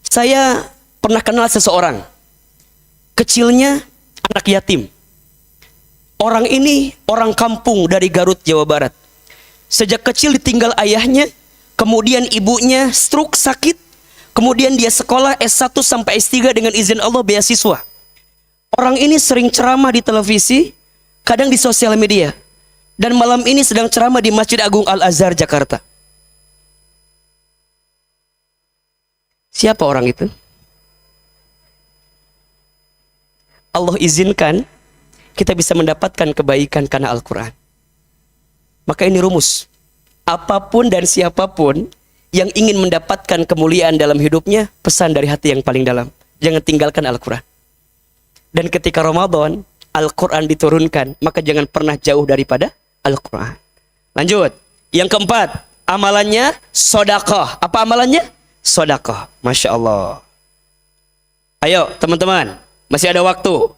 Saya pernah kenal seseorang, kecilnya anak yatim. Orang ini orang kampung dari Garut, Jawa Barat. Sejak kecil ditinggal ayahnya, kemudian ibunya stroke sakit, kemudian dia sekolah S1 sampai S3 dengan izin Allah beasiswa. Orang ini sering ceramah di televisi, kadang di sosial media. Dan malam ini sedang ceramah di Masjid Agung Al-Azhar, Jakarta. Siapa orang itu? Allah izinkan kita bisa mendapatkan kebaikan karena Al-Quran. Maka ini rumus. Apapun dan siapapun yang ingin mendapatkan kemuliaan dalam hidupnya, pesan dari hati yang paling dalam. Jangan tinggalkan Al-Quran. Dan ketika Ramadan, Al-Quran diturunkan, maka jangan pernah jauh daripada Al-Quran. Lanjut. Yang keempat, amalannya sedekah. Apa amalannya? Sedekah. Masya Allah. Ayo teman-teman, masih ada waktu.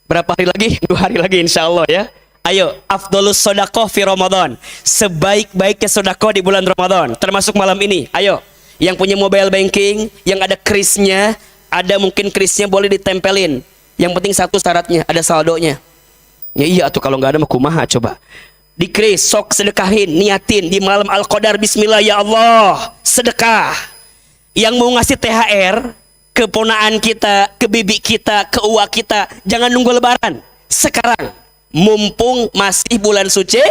Berapa hari lagi? 2 hari lagi insya Allah ya. Ayo, afdolus sedekah fi Ramadan. Sebaik-baiknya sedekah di bulan Ramadan, termasuk malam ini. Ayo, yang punya mobile banking, yang ada krisnya, ada mungkin krisnya boleh ditempelin. Yang penting satu syaratnya, ada saldonya. Ya iya tuh, kalau nggak ada mah kumaha coba. Di kris, sok sedekahin, niatin di malam Al-Qadar, bismillah ya Allah, sedekah. Yang mau ngasih THR ke ponaan kita, ke bibi kita, ke uwa kita, jangan nunggu lebaran. Sekarang, mumpung masih bulan suci,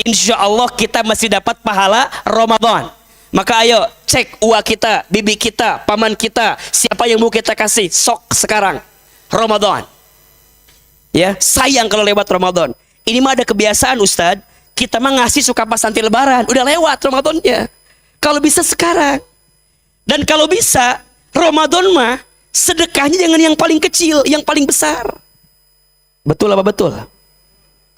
insya Allah kita masih dapat pahala Ramadan. Maka ayo cek uwa kita, bibi kita, paman kita, siapa yang mau kita kasih, sok sekarang Ramadan. Ya, sayang kalau lewat Ramadan. Ini mah ada kebiasaan Ustadz, kita mah ngasih suka pas nanti lebaran, udah lewat Ramadannya. Kalau bisa sekarang. Dan kalau bisa Ramadan mah sedekahnya jangan yang paling kecil, yang paling besar. Betul apa betul?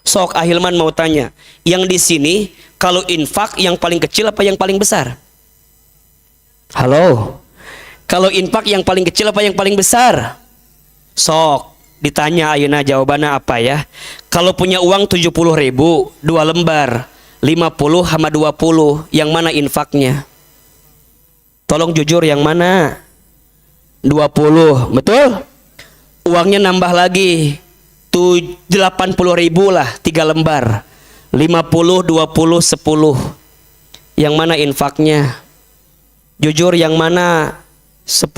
Sok Ahilman mau tanya, yang di sini kalau infak yang paling kecil apa yang paling besar? Halo. Kalau infak yang paling kecil apa yang paling besar? Sok ditanya ayeuna jawabannya apa ya? Kalau punya uang 70.000, 2 lembar, 50 sama 20, yang mana infaknya? Tolong jujur, yang mana? 20, betul? Uangnya nambah lagi 80.000 lah, 3 lembar, 50, 20, 10. Yang mana infaknya? Jujur yang mana? 10.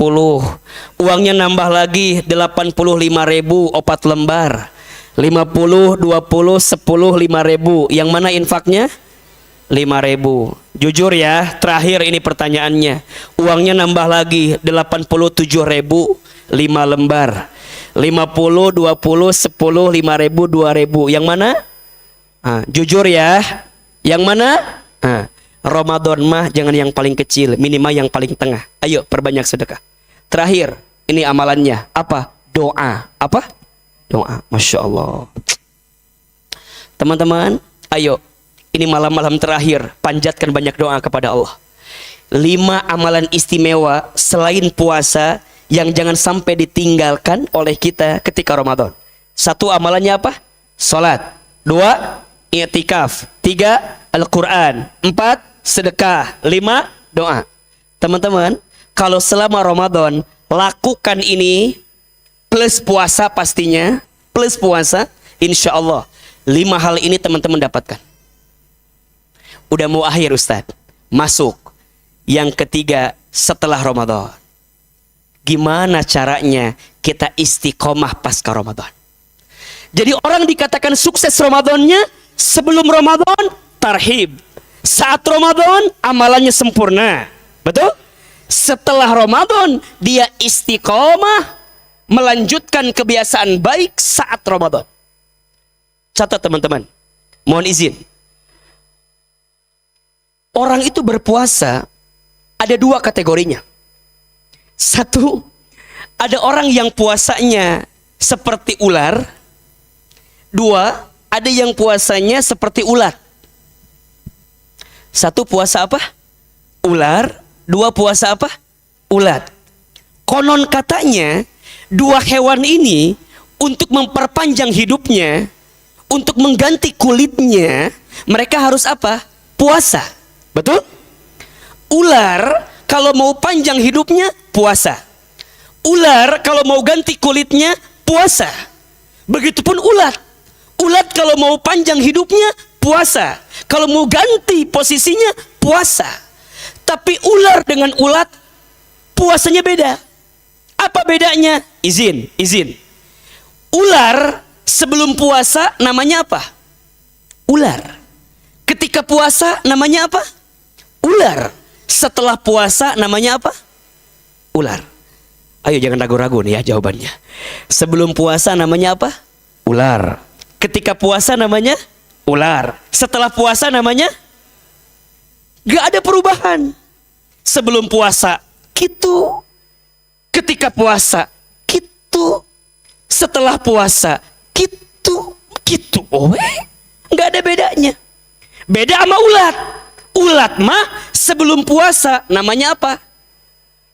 Uangnya nambah lagi 85.000 4 lembar. 50, 20, 10, 5.000. Yang mana infaknya? 5.000. Jujur ya, terakhir ini pertanyaannya. Uangnya nambah lagi 87.000 5 lembar. 50, 20, 10, 5.000, 2.000. Yang mana? Jujur ya. Yang mana? Ramadan mah jangan yang paling kecil, minimal yang paling tengah. Ayo perbanyak sedekah. Terakhir, ini amalannya. Apa? Doa. Apa? Doa. Masya Allah. Teman-teman, ayo. Ini malam-malam terakhir, panjatkan banyak doa kepada Allah. 5 amalan istimewa selain puasa yang jangan sampai ditinggalkan oleh kita ketika Ramadan. 1, amalannya apa? Salat. 2, i'tikaf. 3, Al-Quran. 4, sedekah. 5, doa. Teman-teman, kalau selama Ramadan lakukan ini plus puasa pastinya, plus puasa, insya Allah 5 hal ini teman-teman dapatkan. Udah mau akhir Ustadz, masuk yang ketiga setelah Ramadan. Gimana caranya kita istiqomah pasca Ramadan? Jadi orang dikatakan sukses Ramadannya sebelum Ramadan tarhib. Saat Ramadan amalannya sempurna. Betul? Setelah Ramadan dia istiqomah melanjutkan kebiasaan baik saat Ramadan. Catat teman-teman. Mohon izin. Orang itu berpuasa ada 2 kategorinya. 1, ada orang yang puasanya seperti ular. 2, ada yang puasanya seperti ulat. 1 puasa apa? Ular. 2 puasa apa? Ulat. Konon katanya 2 hewan ini untuk memperpanjang hidupnya, untuk mengganti kulitnya, mereka harus apa? Puasa. Betul? Ular kalau mau panjang hidupnya puasa. Ular kalau mau ganti kulitnya puasa. Begitupun ulat. Ulat kalau mau panjang hidupnya puasa. Kalau mau ganti posisinya puasa. Tapi ular dengan ulat puasanya beda. Apa bedanya? Izin. Ular sebelum puasa namanya apa? Ular. Ketika puasa namanya apa? Ular. Setelah puasa namanya apa? Ular. Ayo jangan ragu-ragu nih ya jawabannya. Sebelum puasa namanya apa? Ular. Ketika puasa namanya ular. Setelah puasa namanya gak ada perubahan. Sebelum puasa gitu. Ketika puasa gitu. Setelah puasa gitu. Gak ada bedanya. Beda sama ulat. Ulat mah sebelum puasa namanya apa?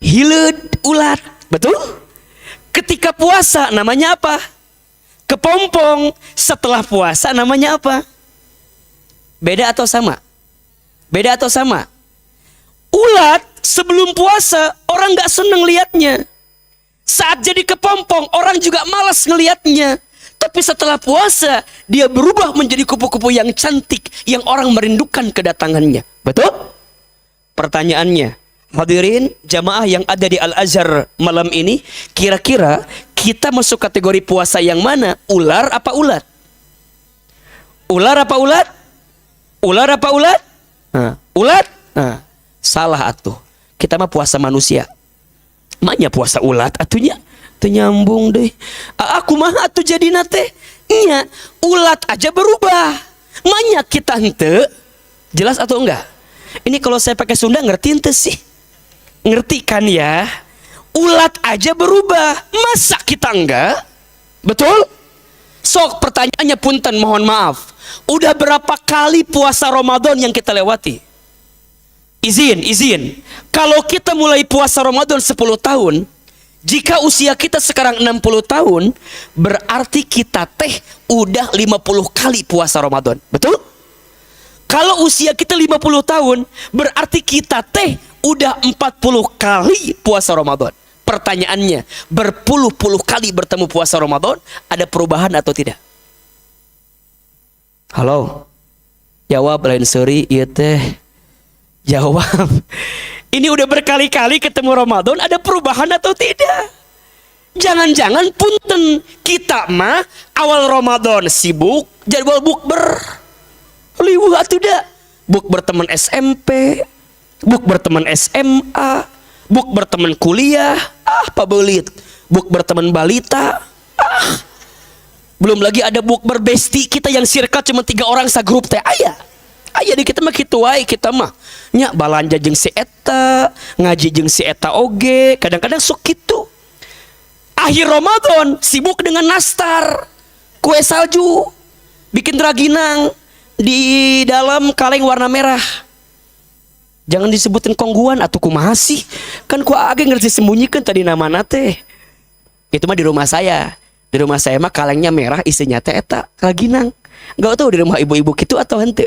Hileud ulat. Betul? Ketika puasa namanya apa? Kepompong. Setelah puasa namanya apa? Beda atau sama? Beda atau sama? Ulat sebelum puasa orang gak seneng liatnya. Saat jadi kepompong orang juga malas ngeliatnya. Tapi setelah puasa dia berubah menjadi kupu-kupu yang cantik, yang orang merindukan kedatangannya. Betul? Pertanyaannya, hadirin jamaah yang ada di Al-Azhar malam ini, kira-kira kita masuk kategori puasa yang mana? Ular apa ulat? Ular apa ulat? Ular apa ulat? Ulat? Salah atuh. Kita mah puasa manusia. Maknya puasa ulat atunya. Nyambung deh. Aku mah atuh jadi nate. Nya, ulat aja berubah. Maknya kita hente. Jelas atau enggak? Ini kalau saya pakai Sunda ngerti ente sih? Ngerti kan ya? Ulat aja berubah. Masa kita enggak? Betul? Sok pertanyaannya punten, mohon maaf. Udah berapa kali puasa Ramadan yang kita lewati? Izin. Kalau kita mulai puasa Ramadan 10 tahun, jika usia kita sekarang 60 tahun, berarti kita udah 50 kali puasa Ramadan. Betul? Kalau usia kita 50 tahun, berarti kita udah 40 kali puasa Ramadan. Pertanyaannya, berpuluh-puluh kali bertemu puasa Ramadan, ada perubahan atau tidak? Halo? Jawab lain seri, iya teh. Jawab. Ini udah berkali-kali ketemu Ramadan, ada perubahan atau tidak? Jangan-jangan punten kita mah awal Ramadan sibuk jadwal bukber. Liweuh atuh da. Bukber teman SMP, bukber teman SMA, bukber teman kuliah, pabelit. Bukber teman balita. Belum lagi ada bukber besti kita yang circle cuma 3 orang sagrup teh aya. Aya di kita mah kitu wae kita mah. Nya balanja jeung si eta, ngaji jeung si eta oge, kadang-kadang sok kitu. Akhir Ramadan sibuk dengan nastar, kue salju, bikin raginang di dalam kaleng warna merah. Jangan disebutin kongguan atau kumaha sih? Kan ku age ngerti sembunyikan tadi namana teh. Itu mah di rumah saya. Di rumah saya mah kalengnya merah, isinya teh eta raginang. Enggak tahu di rumah ibu-ibu gitu atau henteu.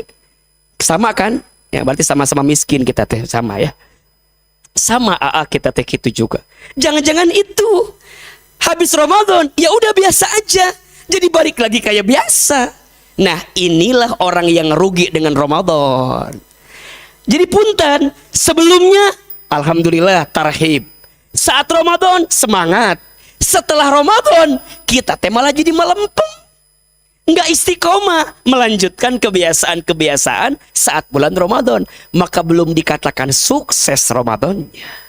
Sama kan? Ya berarti sama-sama miskin kita teh, sama ya. Sama kita teh gitu juga. Jangan-jangan itu habis Ramadan ya udah biasa aja. Jadi balik lagi kayak biasa. Nah, inilah orang yang rugi dengan Ramadan. Jadi punten, sebelumnya alhamdulillah tarhib. Saat Ramadan semangat. Setelah Ramadan kita teh malah jadi melempem. Nggak istiqomah melanjutkan kebiasaan-kebiasaan saat bulan Ramadan, maka belum dikatakan sukses Ramadannya.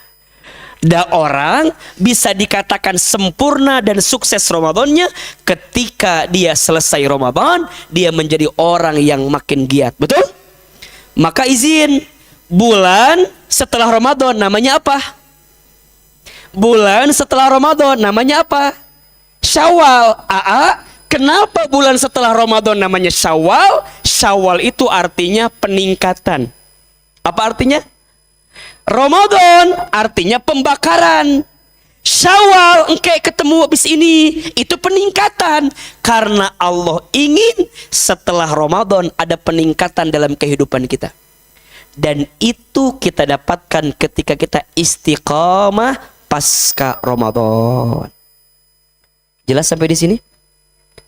Da orang bisa dikatakan sempurna dan sukses Ramadannya ketika dia selesai Ramadan, dia menjadi orang yang makin giat, betul? Maka izin, bulan setelah Ramadan namanya apa? Bulan setelah Ramadan namanya apa? Syawal. Kenapa bulan setelah Ramadan namanya Syawal? Syawal itu artinya peningkatan. Apa artinya? Ramadan artinya pembakaran. Syawal engke ketemu habis ini, itu peningkatan. Karena Allah ingin setelah Ramadan ada peningkatan dalam kehidupan kita. Dan itu kita dapatkan ketika kita istiqamah pasca Ramadan. Jelas sampai di sini?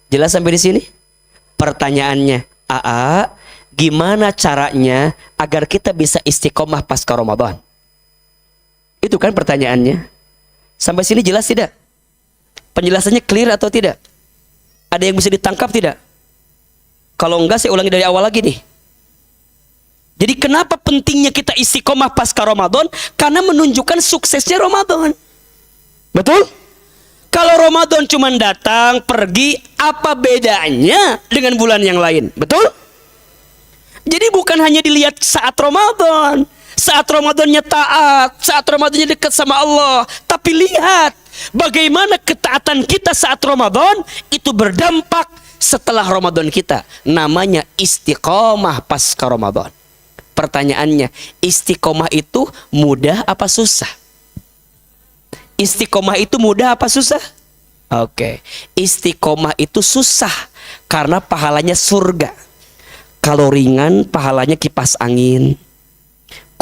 Jelas sampai di sini? Pertanyaannya, gimana caranya agar kita bisa istiqomah pasca Ramadan? Itu kan pertanyaannya. Sampai sini jelas tidak? Penjelasannya clear atau tidak? Ada yang bisa ditangkap tidak? Kalau enggak saya ulangi dari awal lagi nih. Jadi kenapa pentingnya kita istiqomah pasca Ramadan? Karena menunjukkan suksesnya Ramadan. Betul? Kalau Ramadan cuma datang, pergi, apa bedanya dengan bulan yang lain? Betul? Jadi bukan hanya dilihat saat Ramadan. Saat Ramadannya taat, saat Ramadannya dekat sama Allah. Tapi lihat bagaimana ketaatan kita saat Ramadan itu berdampak setelah Ramadan kita. Namanya istiqomah pasca Ramadan. Pertanyaannya, istiqomah itu mudah apa susah? Istiqomah itu mudah apa susah? Oke. Istiqomah itu susah karena pahalanya surga. Kalau ringan pahalanya kipas angin,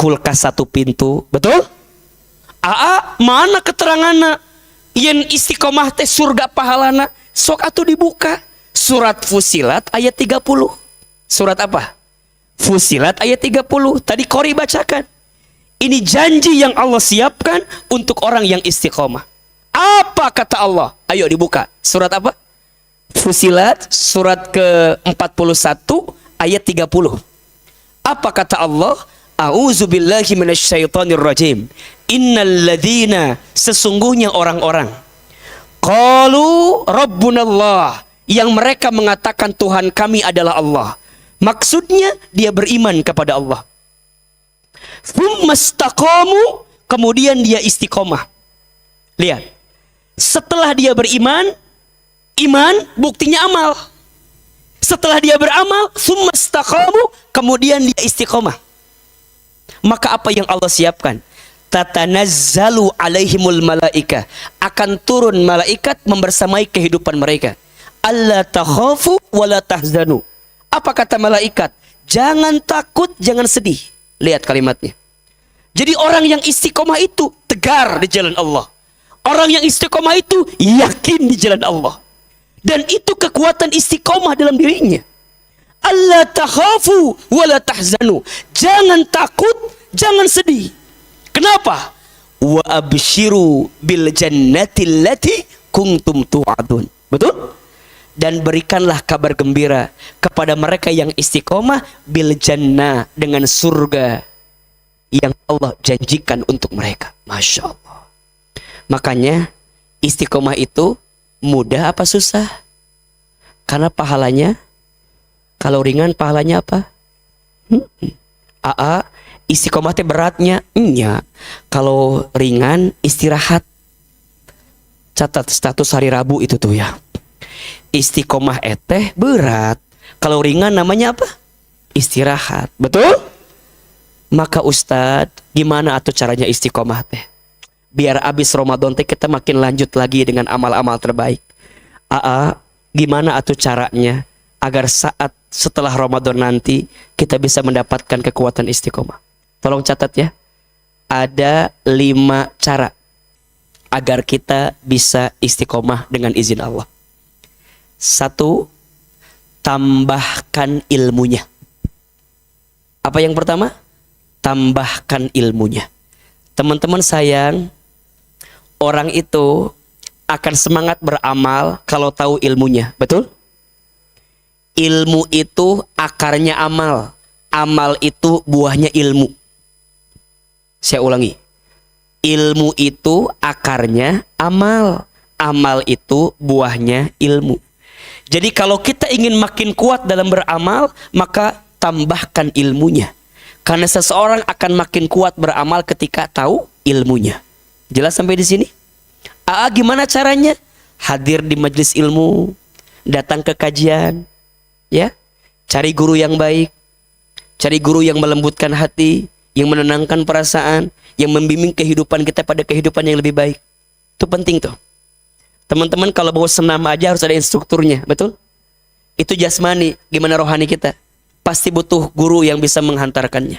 kulkas 1 pintu, betul? Mana keteranganna? Yen istiqomah teh surga pahalana, sok atuh dibuka. Surat Fusilat ayat 30. Surat apa? Fusilat ayat 30. Tadi Qori bacakan. Ini janji yang Allah siapkan untuk orang yang istiqomah. Apa kata Allah? Ayo dibuka. Surat apa? Fusilat surat ke-41 ayat 30. Apa kata Allah? A'udzubillahi minasyaitonir rajim. Innal ladzina, sesungguhnya orang-orang, qalu rabbunallah, yang mereka mengatakan Tuhan kami adalah Allah. Maksudnya dia beriman kepada Allah. Tsumastaqamu, kemudian dia istiqomah. Lihat. Setelah dia beriman, iman buktinya amal. Setelah dia beramal, tsumastaqamu, kemudian dia istiqomah. Maka apa yang Allah siapkan? Tatanazzalu alaihimul malaika, akan turun malaikat membersamai kehidupan mereka. Alla takhafu wala tahzanu. Apa kata malaikat? Jangan takut, jangan sedih. Lihat kalimatnya. Jadi orang yang istiqomah itu tegar di jalan Allah. Orang yang istiqomah itu yakin di jalan Allah. Dan itu kekuatan istiqomah dalam dirinya. Alla takhafu wala tahzanu. Jangan takut, jangan sedih. Kenapa? Wa absyiru bil jannati allati kuntum tu'adun. Betul? Dan berikanlah kabar gembira kepada mereka yang istiqomah bil jannah, dengan surga yang Allah janjikan untuk mereka. Masya Allah. Makanya istiqomah itu mudah apa susah? Karena pahalanya, kalau ringan pahalanya apa? Istiqomah teh beratnya? Iya. Kalau ringan istirahat. Catat status hari Rabu itu tuh ya. Istiqomah eteh berat. Kalau ringan namanya apa? Istirahat. Betul? Maka Ustadz, gimana atuh caranya istiqomah teh? Biar abis Ramadan teh kita makin lanjut lagi dengan amal-amal terbaik. Gimana atuh caranya agar saat setelah Ramadan nanti kita bisa mendapatkan kekuatan istiqomah? Tolong catat ya. Ada 5 cara agar kita bisa istiqomah dengan izin Allah. 1, tambahkan ilmunya. Apa yang pertama? Tambahkan ilmunya. Teman-teman sayang, orang itu akan semangat beramal kalau tahu ilmunya. Betul? Ilmu itu akarnya amal. Amal itu buahnya ilmu. Saya ulangi. Ilmu itu akarnya amal. Amal itu buahnya ilmu. Jadi kalau kita ingin makin kuat dalam beramal, maka tambahkan ilmunya. Karena seseorang akan makin kuat beramal ketika tahu ilmunya. Jelas sampai di sini? Gimana caranya? Hadir di majelis ilmu, datang ke kajian, ya. Cari guru yang baik, cari guru yang melembutkan hati, yang menenangkan perasaan, yang membimbing kehidupan kita pada kehidupan yang lebih baik. Itu penting tuh. Teman-teman kalau mau senam aja harus ada instrukturnya, betul? Itu jasmani, gimana rohani kita? Pasti butuh guru yang bisa menghantarkannya.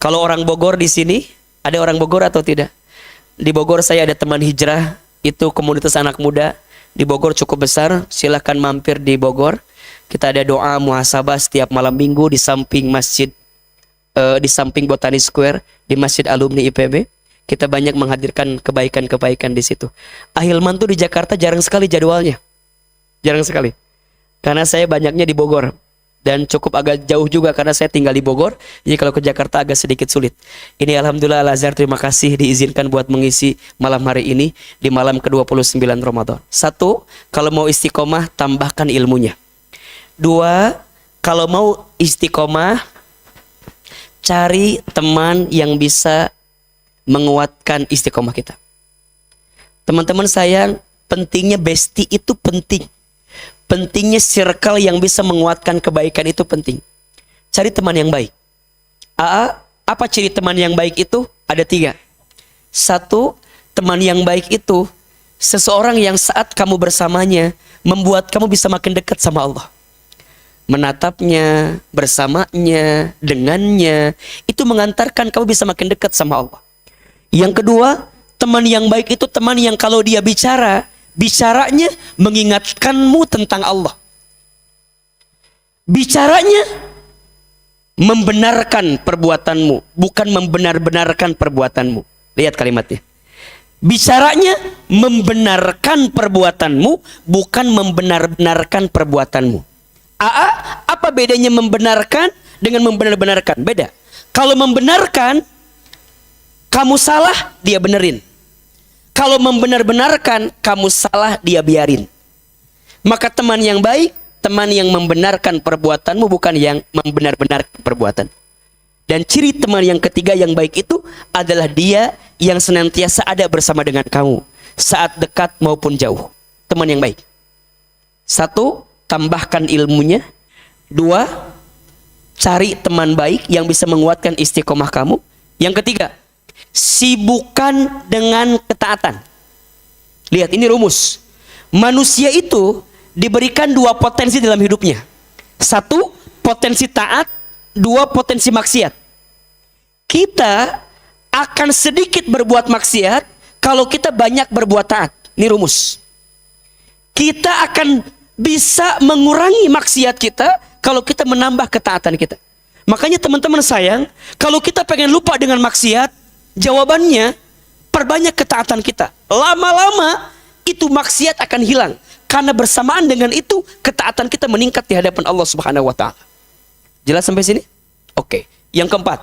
Kalau orang Bogor di sini, ada orang Bogor atau tidak? Di Bogor saya ada teman hijrah, itu komunitas anak muda. Di Bogor cukup besar, silahkan mampir di Bogor. Kita ada doa muhasabah setiap malam minggu di samping masjid, di samping Botani Square, di Masjid Alumni IPB. Kita banyak menghadirkan kebaikan-kebaikan di situ. Ahilman tuh di Jakarta jarang sekali jadwalnya. Jarang sekali. Karena saya banyaknya di Bogor. Dan cukup agak jauh juga karena saya tinggal di Bogor. Jadi kalau ke Jakarta agak sedikit sulit. Ini Alhamdulillah Al-Azhar terima kasih diizinkan buat mengisi malam hari ini. Di malam ke-29 Ramadan. 1, kalau mau istiqomah tambahkan ilmunya. 2, kalau mau istiqomah cari teman yang bisa menguatkan istiqomah kita. Teman-teman sayang, pentingnya bestie itu penting. Pentingnya circle yang bisa menguatkan kebaikan itu penting. Cari teman yang baik. Apa ciri teman yang baik itu? Ada 3. 1, teman yang baik itu seseorang yang saat kamu bersamanya membuat kamu bisa makin dekat sama Allah. Menatapnya, bersamanya, dengannya, itu mengantarkan kamu bisa makin dekat sama Allah. Yang kedua, teman yang baik itu teman yang kalau dia bicaranya mengingatkanmu tentang Allah. Bicaranya membenarkan perbuatanmu, bukan membenar-benarkan perbuatanmu. Lihat kalimatnya. Bicaranya membenarkan perbuatanmu, bukan membenar-benarkan perbuatanmu. Apa bedanya membenarkan dengan membenar-benarkan? Beda. Kalau membenarkan, kamu salah, dia benerin. Kalau membenar-benarkan, kamu salah, dia biarin. Maka teman yang baik, teman yang membenarkan perbuatanmu, bukan yang membenar-benarkan perbuatan. Dan ciri teman yang ketiga yang baik itu adalah dia yang senantiasa ada bersama dengan kamu, saat dekat maupun jauh. Teman yang baik. 1, tambahkan ilmunya. 2, cari teman baik yang bisa menguatkan istiqomah kamu. Yang ketiga, sibukkan dengan ketaatan. Lihat, ini rumus. Manusia itu diberikan 2 potensi dalam hidupnya. 1, potensi taat. 2, potensi maksiat. Kita akan sedikit berbuat maksiat kalau kita banyak berbuat taat. Ini rumus. Kita akan bisa mengurangi maksiat kita kalau kita menambah ketaatan kita. Makanya teman-teman sayang, kalau kita pengen lupa dengan maksiat, Jawabannya, perbanyak ketaatan kita. Lama-lama itu maksiat akan hilang. Karena bersamaan dengan itu ketaatan kita meningkat di hadapan Allah Subhanahu wa taala. Jelas sampai sini? Oke. Yang keempat,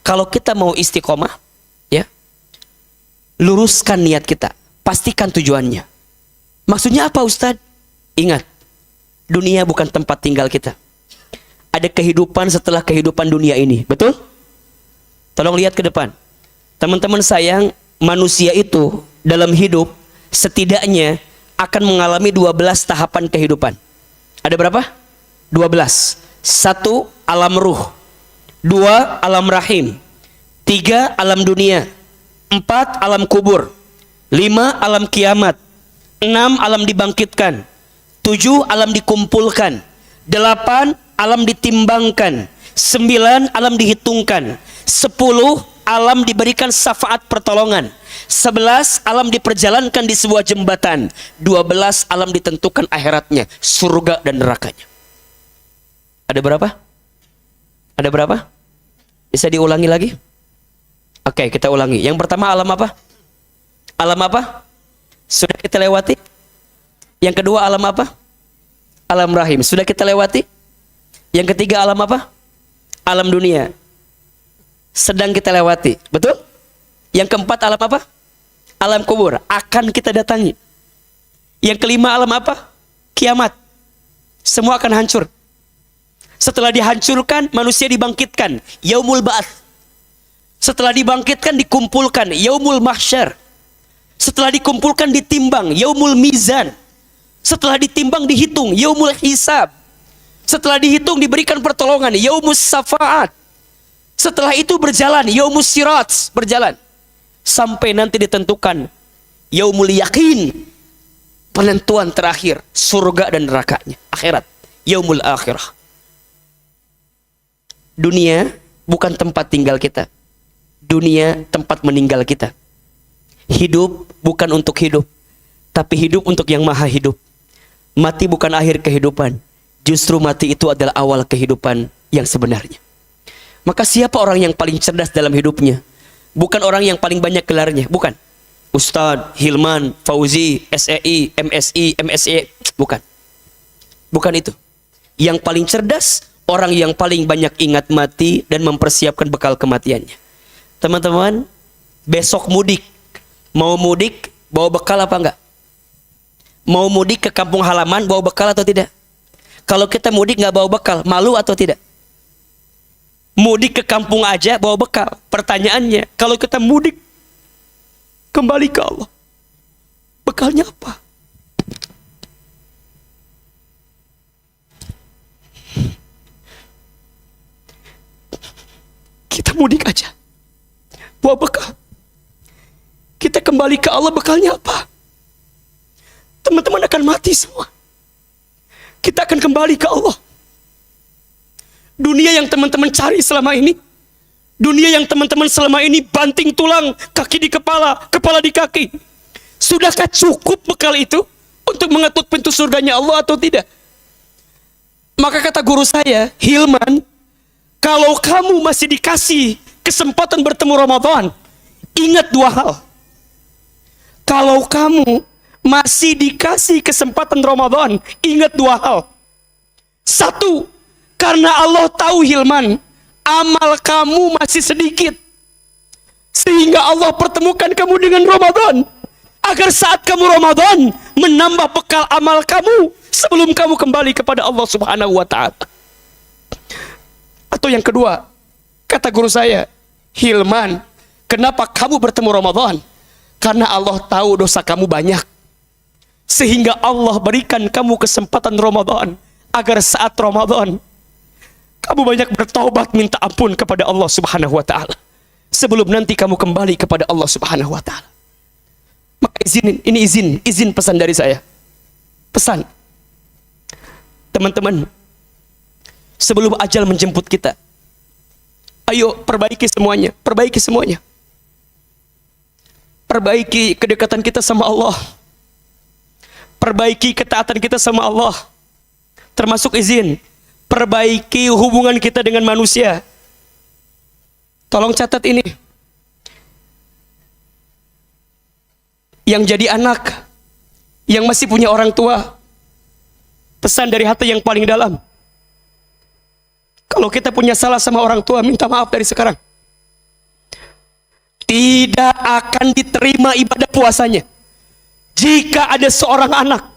kalau kita mau istiqomah, ya, luruskan niat kita, pastikan tujuannya. Maksudnya apa, Ustadz? Ingat, dunia bukan tempat tinggal kita. Ada kehidupan setelah kehidupan dunia ini, betul? Tolong lihat ke depan. Teman-teman sayang, manusia itu dalam hidup setidaknya akan mengalami 12 tahapan kehidupan. Ada berapa? 12. 1. Alam ruh. 2. Alam rahim. 3. Alam dunia. 4. Alam kubur. 5. Alam kiamat. 6. Alam dibangkitkan. 7. Alam dikumpulkan. 8. Alam ditimbangkan. 9. Alam dihitungkan. 10. Alam diberikan syafaat pertolongan. 11. Alam diperjalankan di sebuah jembatan. 12. Alam ditentukan akhiratnya, surga dan nerakanya. Ada berapa? Ada berapa? Bisa diulangi lagi? Oke, kita ulangi. Yang pertama alam apa? Alam apa? Sudah kita lewati. Yang kedua alam apa? Alam rahim. Sudah kita lewati. Yang ketiga alam apa? Alam dunia. Sedang kita lewati. Betul? Yang keempat alam apa? Alam kubur. Akan kita datangi. Yang kelima alam apa? Kiamat. Semua akan hancur. Setelah dihancurkan, manusia dibangkitkan. Yaumul ba'ats. Setelah dibangkitkan, dikumpulkan. Yaumul mahsyar. Setelah dikumpulkan, ditimbang. Yaumul mizan. Setelah ditimbang, dihitung. Yaumul hisab. Setelah dihitung, diberikan pertolongan. Yaumus syafaat. Setelah itu berjalan. Yaumus sirat. Berjalan. Sampai nanti ditentukan yaumul yakin, penentuan terakhir, surga dan nerakanya, akhirat, yaumul akhirah. Dunia bukan tempat tinggal kita. Dunia tempat meninggal kita. Hidup bukan untuk hidup, tapi hidup untuk yang maha hidup. Mati bukan akhir kehidupan, justru mati itu adalah awal kehidupan yang sebenarnya. Maka siapa orang yang paling cerdas dalam hidupnya? Bukan orang yang paling banyak gelarnya, bukan. Ustadz, Hilman, Fauzi, SEI, MSI, MSE, bukan. Bukan itu. Yang paling cerdas, orang yang paling banyak ingat mati dan mempersiapkan bekal kematiannya. Teman-teman, besok mudik. Mau mudik, bawa bekal apa enggak? Mau mudik ke kampung halaman, bawa bekal atau tidak? Kalau kita mudik nggak bawa bekal, malu atau tidak? Mudik ke kampung aja bawa bekal. Pertanyaannya, kalau kita mudik kembali ke Allah, bekalnya apa? Kita mudik aja bawa bekal. Kita kembali ke Allah, bekalnya apa? Teman-teman akan mati semua. Kita akan kembali ke Allah. Dunia yang teman-teman cari selama ini, dunia yang teman-teman selama ini banting tulang, kaki di kepala, kepala di kaki, sudahkah cukup bekal itu untuk mengetuk pintu surganya Allah atau tidak? Maka kata guru saya, Hilman, kalau kamu masih dikasih kesempatan bertemu Ramadan, ingat dua hal. Kalau kamu masih dikasih kesempatan Ramadan, ingat dua hal. Satu, karena Allah tahu Hilman, amal kamu masih sedikit. Sehingga Allah pertemukan kamu dengan Ramadan. Agar saat kamu Ramadan, menambah bekal amal kamu sebelum kamu kembali kepada Allah Subhanahu wa ta'ala. Atau yang kedua, kata guru saya, Hilman, kenapa kamu bertemu Ramadan? Karena Allah tahu dosa kamu banyak. Sehingga Allah berikan kamu kesempatan Ramadan. Agar saat Ramadan, kamu banyak bertaubat minta ampun kepada Allah Subhanahu wa ta'ala. Sebelum nanti kamu kembali kepada Allah Subhanahu wa ta'ala. Maka ini izin pesan dari saya. Pesan. Teman-teman, sebelum ajal menjemput kita, ayo perbaiki semuanya, perbaiki semuanya. Perbaiki kedekatan kita sama Allah. Perbaiki ketaatan kita sama Allah. Termasuk izin, perbaiki hubungan kita dengan manusia. Tolong catat ini. yang jadi anak, yang masih punya orang tua, pesan dari hati yang paling dalam. Kalau kita punya salah sama orang tua, minta maaf dari sekarang. Tidak akan diterima ibadah puasanya jika ada seorang anak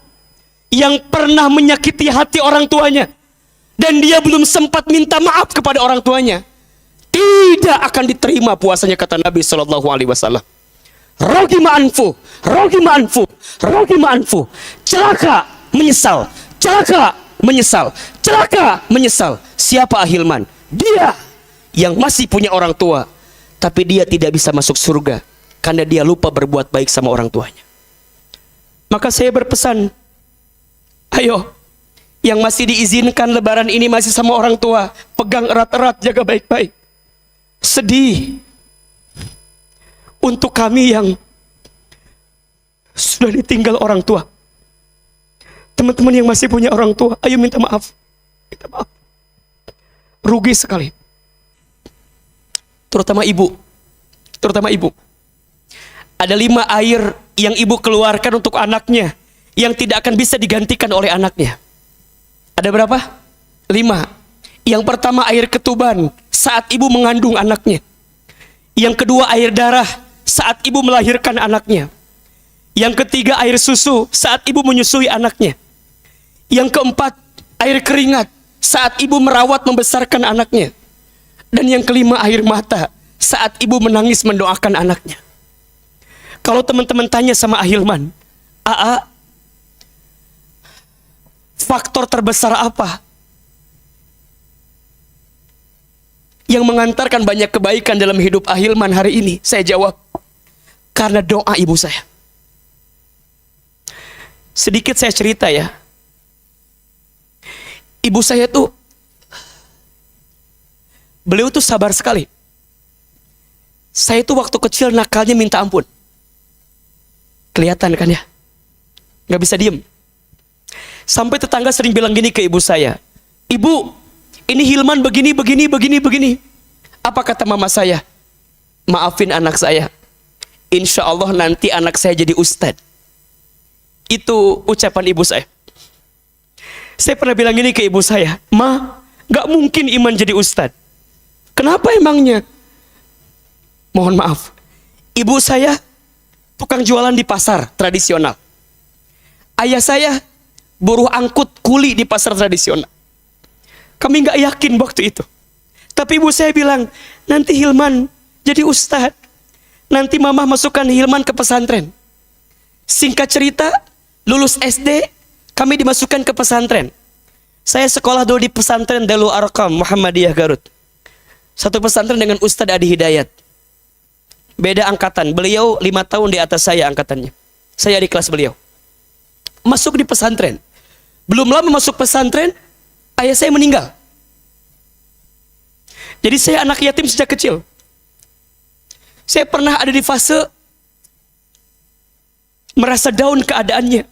yang pernah menyakiti hati orang tuanya dan dia belum sempat minta maaf kepada orang tuanya. Tidak akan diterima puasanya, kata Nabi Shallallahu Alaihi Wasallam. Rogima anfu, rogima anfu, rogima anfu. Celaka, menyesal. Celaka, menyesal. Celaka, menyesal. Siapa Ahilman? Dia yang masih punya orang tua, tapi dia tidak bisa masuk surga karena dia lupa berbuat baik sama orang tuanya. Maka saya berpesan, ayo, yang masih diizinkan lebaran ini masih sama orang tua, pegang erat-erat, jaga baik-baik. Sedih untuk kami yang sudah ditinggal orang tua. Teman-teman yang masih punya orang tua, ayo minta maaf. Minta maaf. Rugi sekali. Terutama ibu. Terutama ibu. Ada 5 air yang ibu keluarkan untuk anaknya yang tidak akan bisa digantikan oleh anaknya. Ada berapa? 5. Yang pertama air ketuban saat ibu mengandung anaknya. Yang kedua air darah saat ibu melahirkan anaknya. Yang ketiga air susu saat ibu menyusui anaknya. Yang keempat air keringat saat ibu merawat membesarkan anaknya. Dan yang kelima air mata saat ibu menangis mendoakan anaknya. Kalau teman-teman tanya sama Ahilman, Aa, faktor terbesar apa yang mengantarkan banyak kebaikan dalam hidup Ahilman hari ini? Saya jawab, karena doa ibu saya. Sedikit saya cerita ya. Ibu saya tuh, beliau tuh sabar sekali. Saya tuh waktu kecil nakalnya minta ampun. Kelihatan kan ya? Gak bisa diem. Sampai tetangga sering bilang gini ke ibu saya, Ibu, ini Hilman begini. Apa kata mama saya? Maafin anak saya. Insya Allah nanti anak saya jadi ustadz. Itu ucapan ibu saya. Saya pernah bilang gini ke ibu saya, Ma, gak mungkin Iman jadi ustadz. Kenapa emangnya? Mohon maaf, ibu saya tukang jualan di pasar tradisional. Ayah saya buruh angkut kuli di pasar tradisional. Kami gak yakin waktu itu. Tapi ibu saya bilang, nanti Hilman jadi ustadz. Nanti mama masukkan Hilman ke pesantren. Singkat cerita, lulus SD, kami dimasukkan ke pesantren. Saya sekolah dulu di pesantren Darul Arqam Muhammadiyah Garut. Satu pesantren dengan Ustadz Adi Hidayat. Beda angkatan, beliau 5 tahun di atas saya angkatannya. Saya di kelas beliau. Masuk di pesantren. Belum lama masuk pesantren, ayah saya meninggal. Jadi saya anak yatim sejak kecil. Saya pernah ada di fase merasa down keadaannya.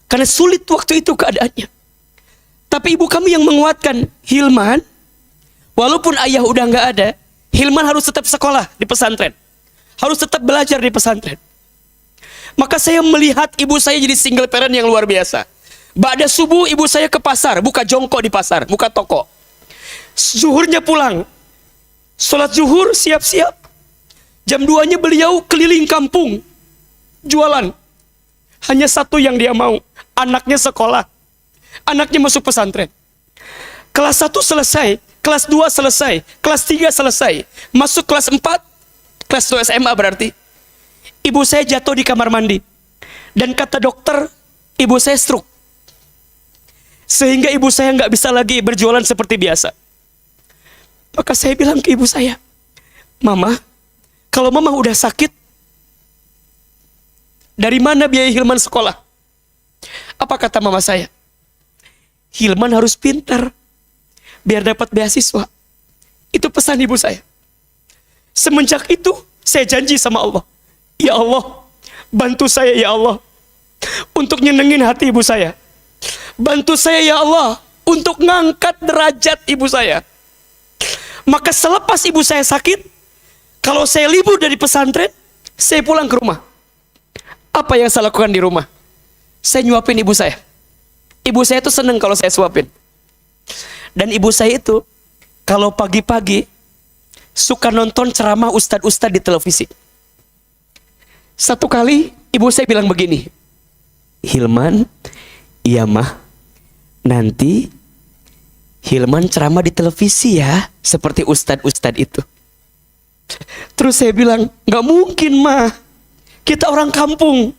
Karena sulit waktu itu keadaannya. Tapi ibu kami yang menguatkan, Hilman, walaupun ayah udah gak ada, Hilman harus tetap sekolah di pesantren. Harus tetap belajar di pesantren. Maka saya melihat ibu saya jadi single parent yang luar biasa. Ba'da subuh ibu saya ke pasar, buka jongkok di pasar, buka toko. Zuhurnya pulang. Sholat zuhur, siap-siap. Jam 2-nya beliau keliling kampung. Jualan. Hanya satu yang dia mau. Anaknya sekolah. Anaknya masuk pesantren. Kelas 1 selesai. Kelas 2 selesai. Kelas 3 selesai. Masuk kelas 4. Kelas 2 SMA berarti. Ibu saya jatuh di kamar mandi. Dan kata dokter, ibu saya stroke. Sehingga ibu saya nggak bisa lagi berjualan seperti biasa. Maka saya bilang ke ibu saya, Mama, kalau Mama udah sakit, dari mana biaya Hilman sekolah? Apa kata mama saya? Hilman harus pintar, biar dapat beasiswa. Itu pesan ibu saya. Semenjak itu, saya janji sama Allah, ya Allah, bantu saya ya Allah, untuk nyenengin hati ibu saya. Bantu saya ya Allah, untuk ngangkat derajat ibu saya. Maka selepas ibu saya sakit, kalau saya libur dari pesantren, saya pulang ke rumah. Apa yang saya lakukan di rumah? Saya nyuapin ibu saya. Ibu saya itu seneng kalau saya suapin. Dan ibu saya itu kalau pagi-pagi suka nonton ceramah ustadz-ustadz di televisi. Satu kali ibu saya bilang begini, Hilman, iya mah, nanti Hilman ceramah di televisi ya, seperti ustadz-ustadz itu. Terus saya bilang, gak mungkin mah, kita orang kampung.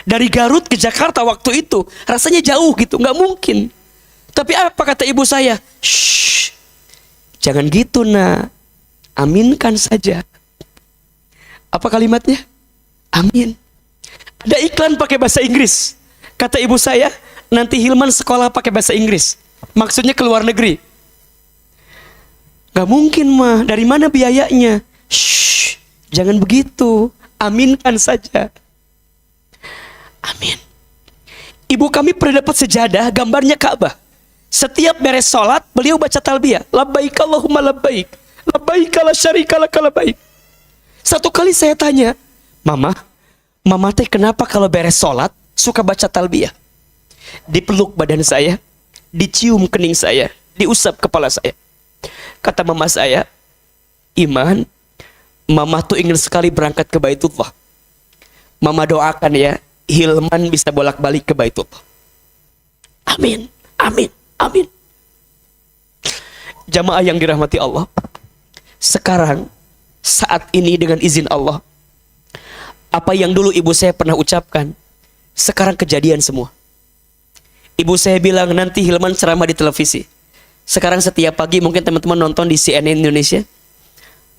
Dari Garut ke Jakarta waktu itu, rasanya jauh gitu, gak mungkin. Tapi apa kata ibu saya? Shh, jangan gitu nak, aminkan saja. Apa kalimatnya? Amin. Ada iklan pakai bahasa Inggris. Kata ibu saya, nanti Hilman sekolah pakai bahasa Inggris. Maksudnya ke luar negeri. Gak mungkin mah, dari mana biayanya? Shh, jangan begitu, aminkan saja. Amin. Ibu kami pernah dapat sejadah gambarnya Ka'bah. Setiap beres sholat beliau baca talbiyah, labbaik Allahumma labbaik, labbaik la syarika lak labbaik. Satu kali saya tanya, Mama teh kenapa kalau beres sholat suka baca talbiyah? Dipeluk badan saya, dicium kening saya, diusap kepala saya. Kata mama saya, Iman, Mama tuh ingin sekali berangkat ke Baitullah. Mama doakan ya, Hilman bisa bolak-balik ke Baitullah. Amin, amin, amin. Jamaah yang dirahmati Allah, sekarang saat ini dengan izin Allah, apa yang dulu ibu saya pernah ucapkan sekarang kejadian semua. Ibu saya bilang nanti Hilman ceramah di televisi. Sekarang setiap pagi mungkin teman-teman nonton di CNN Indonesia.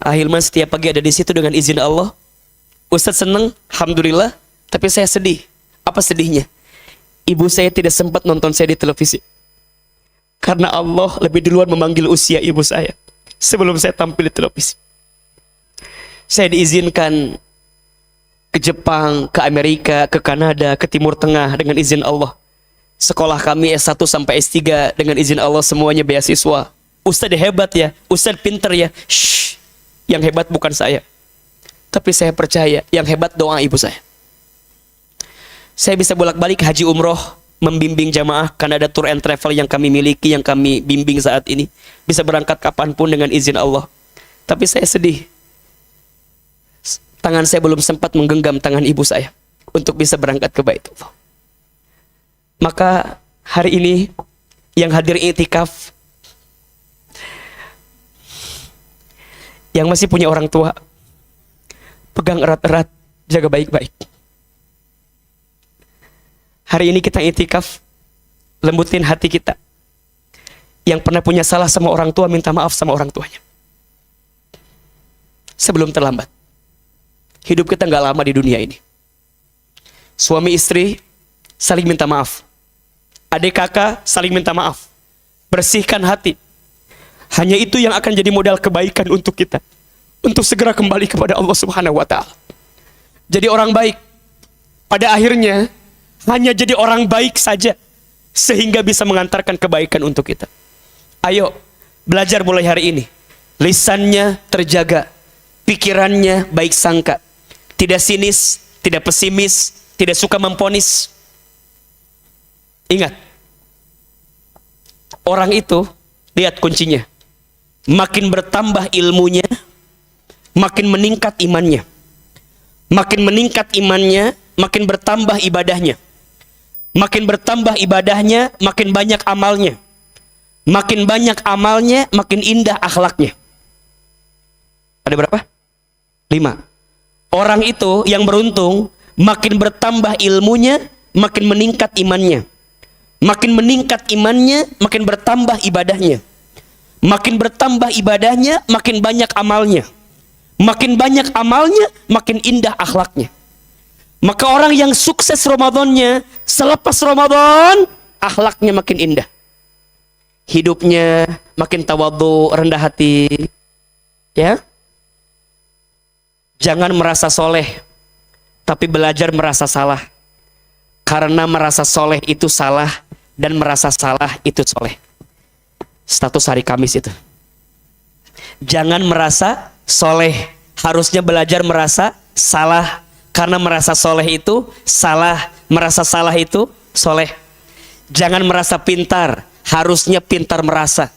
Hilman setiap pagi ada di situ dengan izin Allah. Ustadz seneng, alhamdulillah. Tapi saya sedih. Apa sedihnya? Ibu saya tidak sempat nonton saya di televisi. Karena Allah lebih duluan memanggil usia ibu saya sebelum saya tampil di televisi. Saya diizinkan ke Jepang, ke Amerika, ke Kanada, ke Timur Tengah dengan izin Allah. Sekolah kami S1 sampai S3 dengan izin Allah semuanya beasiswa. Ustadz hebat ya, Ustadz pinter ya. Shh, yang hebat bukan saya. Tapi saya percaya yang hebat doa ibu saya. Saya bisa bolak-balik haji umroh, membimbing jamaah karena ada tour and travel yang kami miliki, yang kami bimbing saat ini. Bisa berangkat kapanpun dengan izin Allah. Tapi saya sedih. Tangan saya belum sempat menggenggam tangan ibu saya untuk bisa berangkat ke Baitullah. Maka hari ini yang hadir i'tikaf, yang masih punya orang tua, pegang erat-erat, jaga baik-baik. Hari ini kita i'tikaf, lembutin hati kita. Yang pernah punya salah sama orang tua, minta maaf sama orang tuanya. Sebelum terlambat. Hidup kita gak lama di dunia ini. Suami istri saling minta maaf. Adik kakak saling minta maaf. Bersihkan hati. Hanya itu yang akan jadi modal kebaikan untuk kita. Untuk segera kembali kepada Allah Subhanahu wa ta'ala. Jadi orang baik. Pada akhirnya hanya jadi orang baik saja, sehingga bisa mengantarkan kebaikan untuk kita. Ayo belajar mulai hari ini. Lisannya terjaga, pikirannya baik sangka, tidak sinis, tidak pesimis, tidak suka memponis. Ingat, orang itu, lihat kuncinya, makin bertambah ilmunya, makin meningkat imannya. Makin meningkat imannya, makin bertambah ibadahnya. Makin bertambah ibadahnya, makin banyak amalnya. Makin banyak amalnya, makin indah akhlaknya. Ada berapa? 5. Orang itu yang beruntung, makin bertambah ilmunya, makin meningkat imannya. Makin meningkat imannya, makin bertambah ibadahnya. Makin bertambah ibadahnya, makin banyak amalnya. Makin banyak amalnya, makin indah akhlaknya. Maka orang yang sukses Ramadannya, selepas Ramadan, akhlaknya makin indah. Hidupnya makin tawadhu, rendah hati. Ya. Jangan merasa soleh, tapi belajar merasa salah. Karena merasa soleh itu salah, dan merasa salah itu soleh. Status hari Kamis itu. Jangan merasa soleh, harusnya belajar merasa salah. Karena merasa soleh itu salah, merasa salah itu soleh. Jangan merasa pintar, harusnya pintar merasa.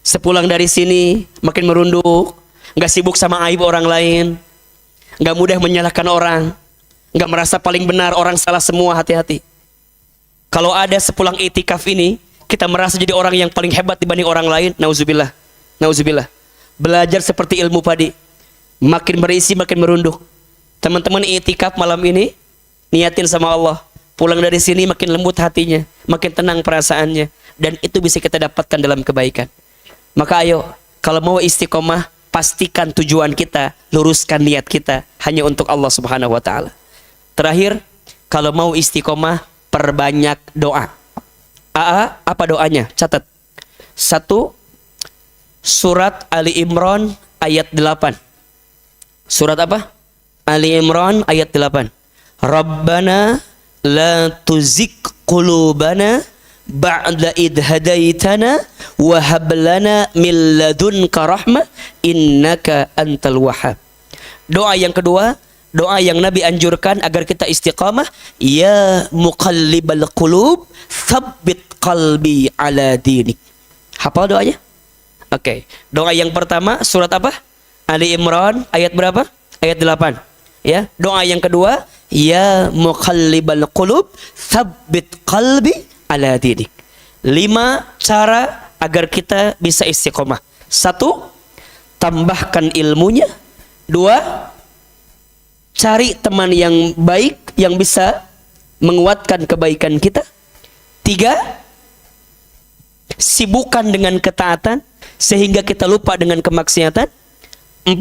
Sepulang dari sini makin merunduk, nggak sibuk sama aib orang lain, nggak mudah menyalahkan orang, nggak merasa paling benar, orang salah semua. Hati-hati. Kalau ada sepulang itikaf ini kita merasa jadi orang yang paling hebat dibanding orang lain, nauzubillah, nauzubillah. Belajar seperti ilmu padi, makin berisi makin merunduk. Teman-teman itikaf malam ini niatin sama Allah, pulang dari sini makin lembut hatinya, makin tenang perasaannya, dan itu bisa kita dapatkan dalam kebaikan. Maka ayo, kalau mau istiqomah, pastikan tujuan kita, luruskan niat kita hanya untuk Allah Subhanahu wa taala. Terakhir, kalau mau istiqomah, perbanyak doa. Apa doanya? Catat. 1, surat Ali Imran ayat 8. Surat apa? Ali Imran ayat 8. Rabbana la tuzigh qulubana ba'da id hadaitana wa hab lana min ladunka rahmah innaka antal wahhab. Doa yang kedua, doa yang Nabi anjurkan agar kita istiqamah, ya muqallibal qulub tsabbit qalbi ala dinik. Hafal doanya? Oke. Doa yang pertama surat apa? Ali Imran ayat berapa? Ayat 8. Ya. Doa yang kedua, ya muqallibal qulub tsabbit qalbi ala dinik. 5 cara agar kita bisa istiqomah. 1, tambahkan ilmunya. 2, cari teman yang baik yang bisa menguatkan kebaikan kita. 3, sibukkan dengan ketaatan sehingga kita lupa dengan kemaksiatan. 4,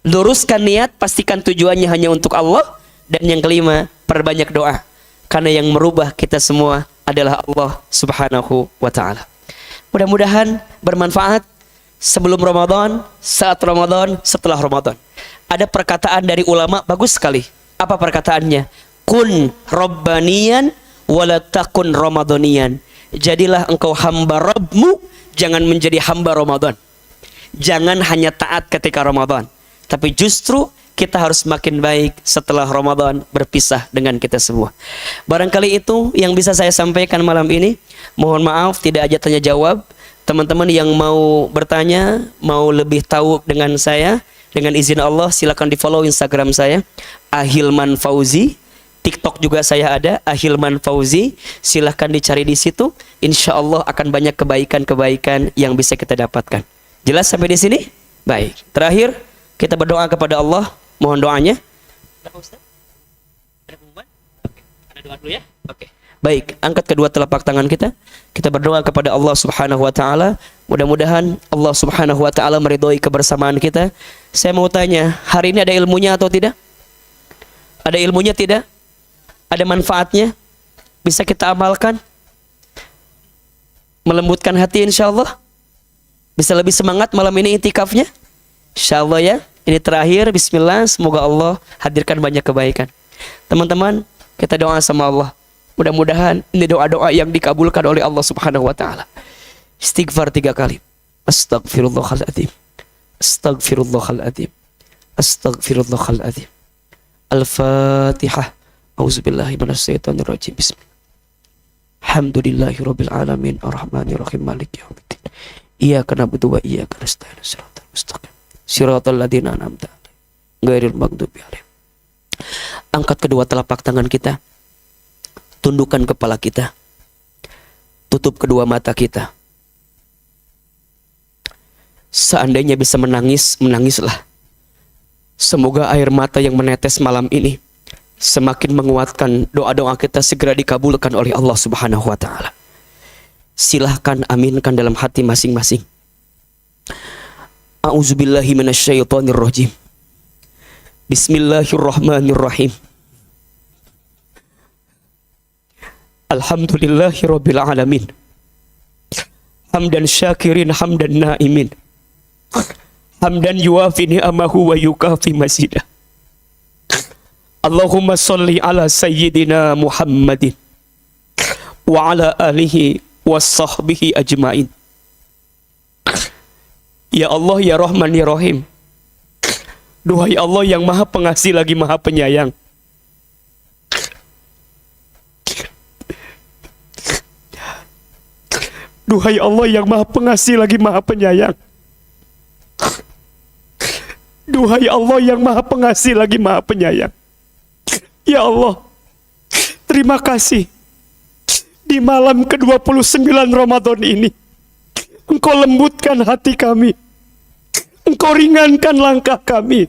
luruskan niat, pastikan tujuannya hanya untuk Allah. Dan yang kelima, perbanyak doa, karena yang merubah kita semua adalah Allah Subhanahu wa ta'ala. Mudah-mudahan bermanfaat sebelum Ramadan, saat Ramadan, setelah Ramadan. Ada perkataan dari ulama bagus sekali. Apa perkataannya? Kun Rabbaniyan wala takun Ramadaniyan. Jadilah engkau hamba Rabbmu, jangan menjadi hamba Ramadan. Jangan hanya taat ketika Ramadan, tapi justru kita harus makin baik setelah Ramadan berpisah dengan kita semua. Barangkali itu yang bisa saya sampaikan malam ini. Mohon maaf tidak aja tanya jawab. Teman-teman yang mau bertanya, mau lebih tahu dengan saya, dengan izin Allah silakan di follow Instagram saya, Ahilman Fauzi. TikTok juga saya ada, Ahilman Fauzi. Silahkan dicari di situ. Insya Allah akan banyak kebaikan-kebaikan yang bisa kita dapatkan. Jelas sampai di sini? Baik. Terakhir, kita berdoa kepada Allah. Mohon doanya. Ada Ustaz? Ada pengumuman? Oke. Ada doa dulu ya? Oke. Baik, angkat kedua telapak tangan kita. Kita berdoa kepada Allah Subhanahu wa taala. Mudah-mudahan Allah Subhanahu wa taala meridhoi kebersamaan kita. Saya mau tanya, hari ini ada ilmunya atau tidak? Ada ilmunya tidak? Ada manfaatnya? Bisa kita amalkan? Melembutkan hati insyaallah? Bisa lebih semangat malam ini itikafnya? Insyaallah ya. Ini terakhir, bismillah, semoga Allah hadirkan banyak kebaikan. Teman-teman, kita doa sama Allah. Mudah-mudahan ini doa-doa yang dikabulkan oleh Allah Subhanahu wa taala. Istighfar 3 kali. Astaghfirullahaladzim. Astaghfirullahaladzim. Astaghfirullahaladzim. Al-Fatihah. Auzubillahi minasyaitonirrajim. Bismillah. Alhamdulillahirabbil alamin arrahmanirrahim maliki yaumiddin. Iyyaka na'budu wa iyyaka nasta'in. Shiratal mustaqim. Shiratal ladzina an'amta 'alaihim ghairil maghdubi 'alaihim. Angkat kedua telapak tangan kita. Tundukkan kepala kita. Tutup kedua mata kita. Seandainya bisa menangis, menangislah. Semoga air mata yang menetes malam ini semakin menguatkan doa-doa kita segera dikabulkan oleh Allah Subhanahu wa taala. Silahkan aminkan dalam hati masing-masing. A'udzubillahi minasyaitonirrajim. Bismillahirrahmanirrahim. Alhamdulillahirabbil alamin. Hamdan syakirin hamdan naimin. Hamdan yuwafi ni'amahu wa yukafi mazidah. Allahumma salli ala sayyidina Muhammadin wa ala alihi wa sahbihi ajmain. Ya Allah ya Rahman ya Rahim, Duhai Allah yang maha pengasih lagi maha penyayang, duhai Allah yang maha pengasih lagi maha penyayang, duhai Allah yang maha pengasih lagi maha penyayang. Ya Allah, terima kasih di malam ke-29 Ramadan ini Engkau lembutkan hati kami, Engkau ringankan langkah kami,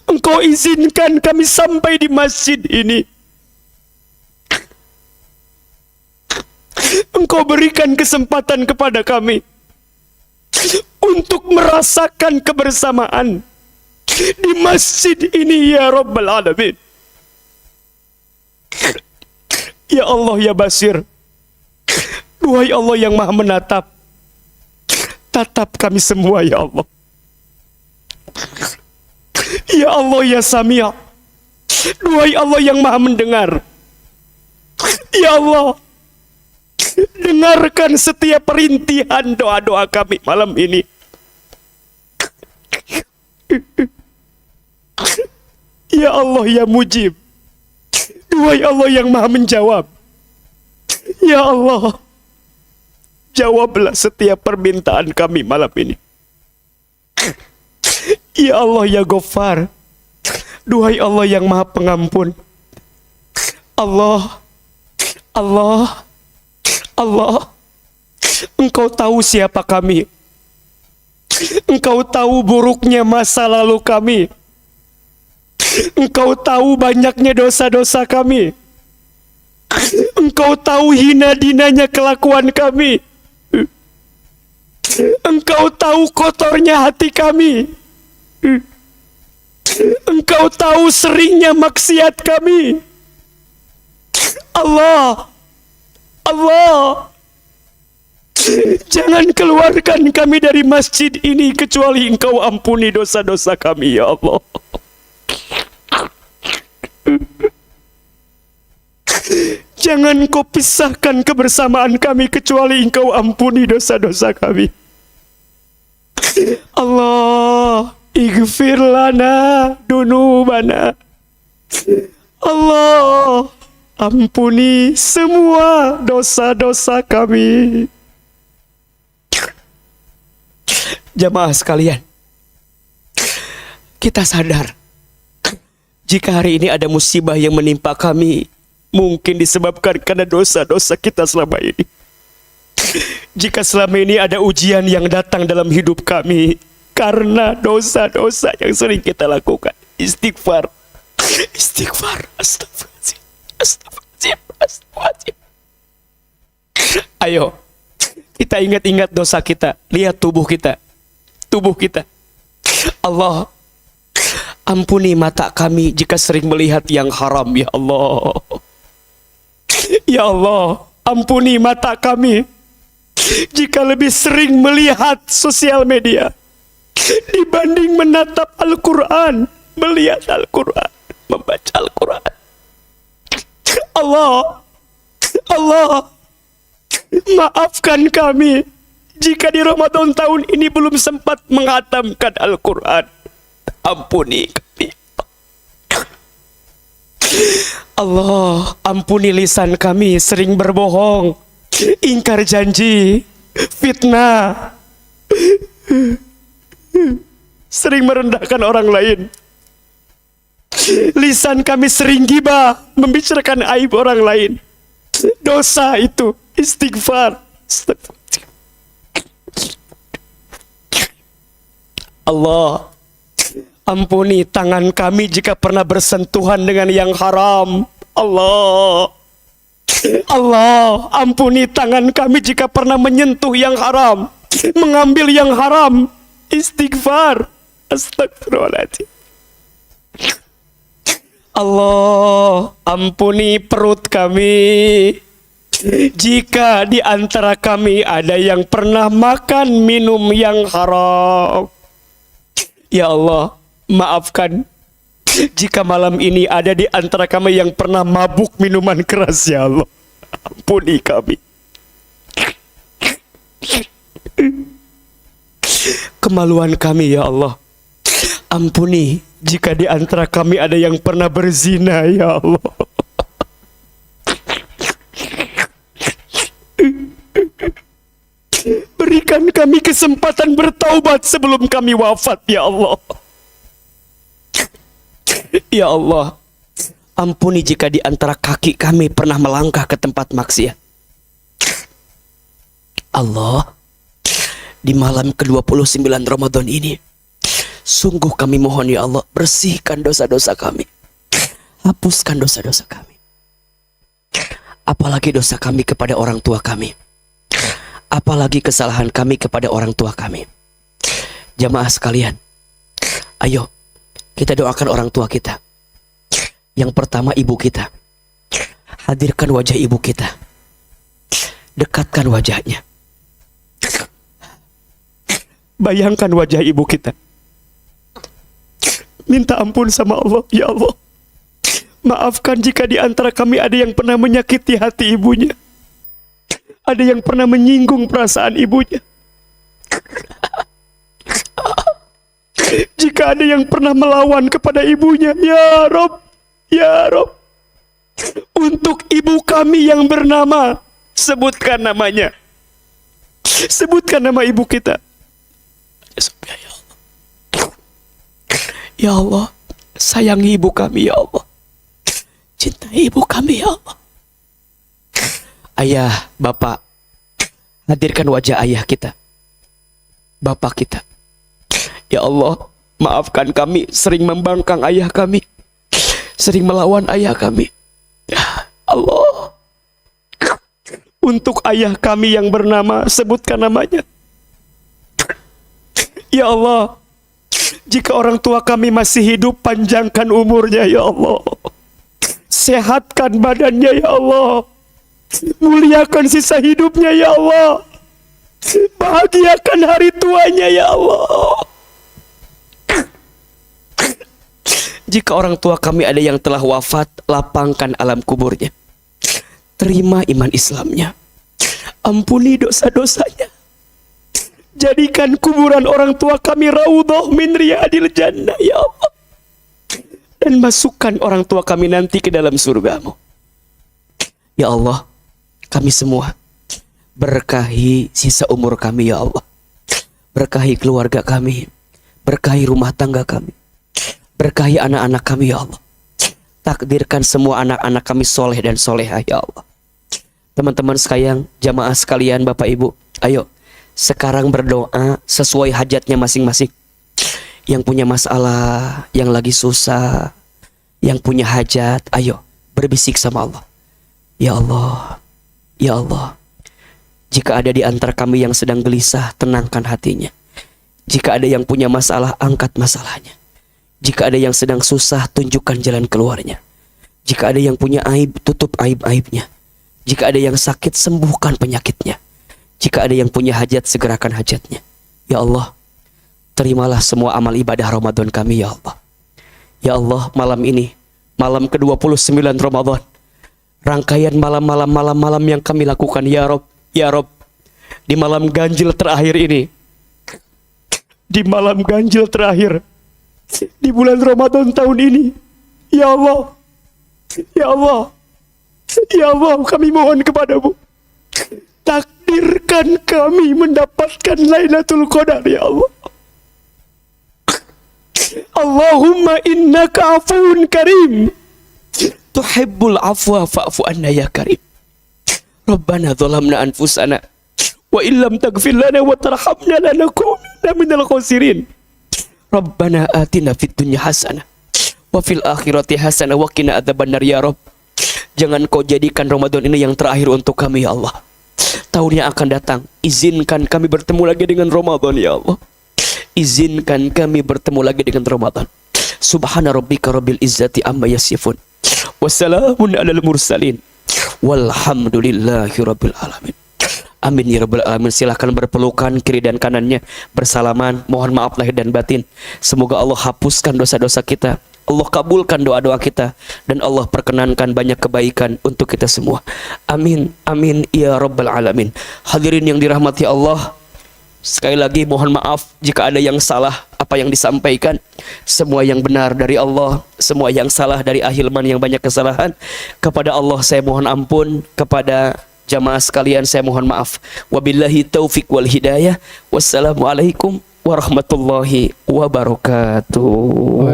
Engkau izinkan kami sampai di masjid ini. Engkau berikan kesempatan kepada kami untuk merasakan kebersamaan di masjid ini, ya Rabbal Alamin. Ya Allah, ya Basir, duhai Allah yang maha menatap, tatap kami semua, ya Allah. Ya Allah, ya Sami', duhai Allah yang maha mendengar, ya Allah, dengarkan setiap perintihan doa-doa kami malam ini. Ya Allah, ya Mujib, duhai Allah yang maha menjawab, ya Allah, jawablah setiap permintaan kami malam ini. Ya Allah, ya Ghaffar, duhai Allah yang maha pengampun. Allah, Allah, Allah, Engkau tahu siapa kami, Engkau tahu buruknya masa lalu kami, Engkau tahu banyaknya dosa-dosa kami, Engkau tahu hina dinanya kelakuan kami, Engkau tahu kotornya hati kami, Engkau tahu seringnya maksiat kami. Allah, Allah, jangan keluarkan kami dari masjid ini kecuali Engkau ampuni dosa-dosa kami, ya Allah. Jangan Kau pisahkan kebersamaan kami kecuali Engkau ampuni dosa-dosa kami. Allah, ighfir lana dunubana. Allah, ampuni semua dosa-dosa kami. Jamaah sekalian, kita sadar jika hari ini ada musibah yang menimpa kami, mungkin disebabkan karena dosa-dosa kita selama ini. Jika selama ini ada ujian yang datang dalam hidup kami karena dosa-dosa yang sering kita lakukan, istighfar, istighfar, astagfirullahaladzim, astagfirullahaladzim, astagfirullahaladzim. Ayo, kita ingat-ingat dosa kita, lihat tubuh kita, Allah, ampuni mata kami jika sering melihat yang haram, ya Allah. Ya Allah, ampuni mata kami jika lebih sering melihat sosial media dibanding menatap Al-Quran, melihat Al-Quran, membaca Al-Quran. Allah, Allah, maafkan kami jika di Ramadan tahun ini belum sempat menghatamkan Al-Quran. Ampuni kami. Allah, ampuni lisan kami sering berbohong, ingkar janji, fitnah, sering merendahkan orang lain. Lisan kami sering gibah, membicarakan aib orang lain. Dosa itu, istighfar. Allah, ampuni tangan kami jika pernah bersentuhan dengan yang haram. Allah, Allah, ampuni tangan kami jika pernah menyentuh yang haram, mengambil yang haram. Istighfar. Astagfirullahaladzim. Allah, ampuni perut kami jika di antara kami ada yang pernah makan minum yang haram. Ya Allah, maafkan jika malam ini ada di antara kami yang pernah mabuk minuman keras, ya Allah. Ampuni kami. Kemaluan kami, ya Allah. Ampuni jika di antara kami ada yang pernah berzina, ya Allah. Berikan kami kesempatan bertaubat sebelum kami wafat, ya Allah. Ya Allah, ampuni jika di antara kaki kami pernah melangkah ke tempat maksiat. Allah, di malam ke-29 Ramadan ini, sungguh kami mohon ya Allah, bersihkan dosa-dosa kami. Hapuskan dosa-dosa kami. Apalagi dosa kami kepada orang tua kami. Apalagi kesalahan kami kepada orang tua kami. Jamaah sekalian, ayo kita doakan orang tua kita. Yang pertama ibu kita. Hadirkan wajah ibu kita. Dekatkan wajahnya. Bayangkan wajah ibu kita. Minta ampun sama Allah, ya Allah. Maafkan jika di antara kami ada yang pernah menyakiti hati ibunya. Ada yang pernah menyinggung perasaan ibunya. Jika ada yang pernah melawan kepada ibunya, ya Rob, ya Rob. Untuk ibu kami yang bernama, sebutkan namanya. Sebutkan nama ibu kita. Ya Allah. Ya Allah, sayangi ibu kami, ya Allah. Cintai ibu kami, ya Allah. Ayah, bapak, hadirkan wajah ayah kita, bapak kita. Ya Allah, maafkan kami sering membangkang ayah kami, sering melawan ayah kami. Allah, untuk ayah kami yang bernama, sebutkan namanya. Ya Allah, jika orang tua kami masih hidup, panjangkan umurnya, ya Allah. Sehatkan badannya, ya Allah. Muliakan sisa hidupnya, ya Allah. Bahagiakan hari tuanya, ya Allah. Jika orang tua kami ada yang telah wafat, lapangkan alam kuburnya. Terima iman Islamnya. Ampuni dosa-dosanya. Jadikan kuburan orang tua kami raudhah min riyadil jannah, ya Allah. Dan masukkan orang tua kami nanti ke dalam surgamu. Ya Allah, kami semua berkahi sisa umur kami, ya Allah. Berkahi keluarga kami, berkahi rumah tangga kami, berkahi anak-anak kami, ya Allah. Takdirkan semua anak-anak kami soleh dan solehah, ya Allah. Teman-teman sekalian, jamaah sekalian, Bapak Ibu, ayo sekarang berdoa sesuai hajatnya masing-masing. Yang punya masalah, yang lagi susah, yang punya hajat, ayo berbisik sama Allah. Ya Allah, ya Allah, jika ada di antara kami yang sedang gelisah, tenangkan hatinya. Jika ada yang punya masalah, angkat masalahnya. Jika ada yang sedang susah, tunjukkan jalan keluarnya. Jika ada yang punya aib, tutup aib-aibnya. Jika ada yang sakit, sembuhkan penyakitnya. Jika ada yang punya hajat, segerakan hajatnya. Ya Allah, terimalah semua amal ibadah Ramadan kami, ya Allah. Ya Allah, malam ini, malam ke-29 Ramadan, rangkaian malam-malam yang kami lakukan, ya Rob, ya Rob. Di malam ganjil terakhir ini, di malam ganjil terakhir, di bulan Ramadan tahun ini, ya Allah, ya Allah, ya Allah, kami mohon kepadamu, takdirkan kami mendapatkan Lailatul Qadar, ya Allah. Allahumma innaka afuun karim, tuhibbul afwa fa'fu anna ya karim. Rabbana zalamna anfusana wa illam taghfir lana wa tarhamna lanakunanna minal khasirin. Rabbana atina fid dunya hasanah wa fil akhirati hasanah wa qina adzabannar, ya Rabb. Jangan kau jadikan Ramadan ini yang terakhir untuk kami, ya Allah. Tahun yang akan datang, izinkan kami bertemu lagi dengan Ramadan, ya Allah. Izinkan kami bertemu lagi dengan Ramadan. Subhana rabbika rabbil izzati amma yasifun. Wassalamun alal mursalin. Walhamdulillahi rabbil alamin. Amin ya rabbal alamin. Silahkan berpelukan kiri dan kanannya, bersalaman. Mohon maaf lahir dan batin. Semoga Allah hapuskan dosa-dosa kita, Allah kabulkan doa-doa kita, dan Allah perkenankan banyak kebaikan untuk kita semua. Amin, amin ya rabbal alamin. Hadirin yang dirahmati Allah, sekali lagi mohon maaf jika ada yang salah apa apa yang disampaikan. Semua yang benar dari Allah, semua yang salah dari Ahilman yang banyak kesalahan. Kepada Allah saya mohon ampun, kepada jamaah sekalian saya mohon maaf. Wabillahi taufik wal hidayah. Wassalamualaikum warahmatullahi wabarakatuh.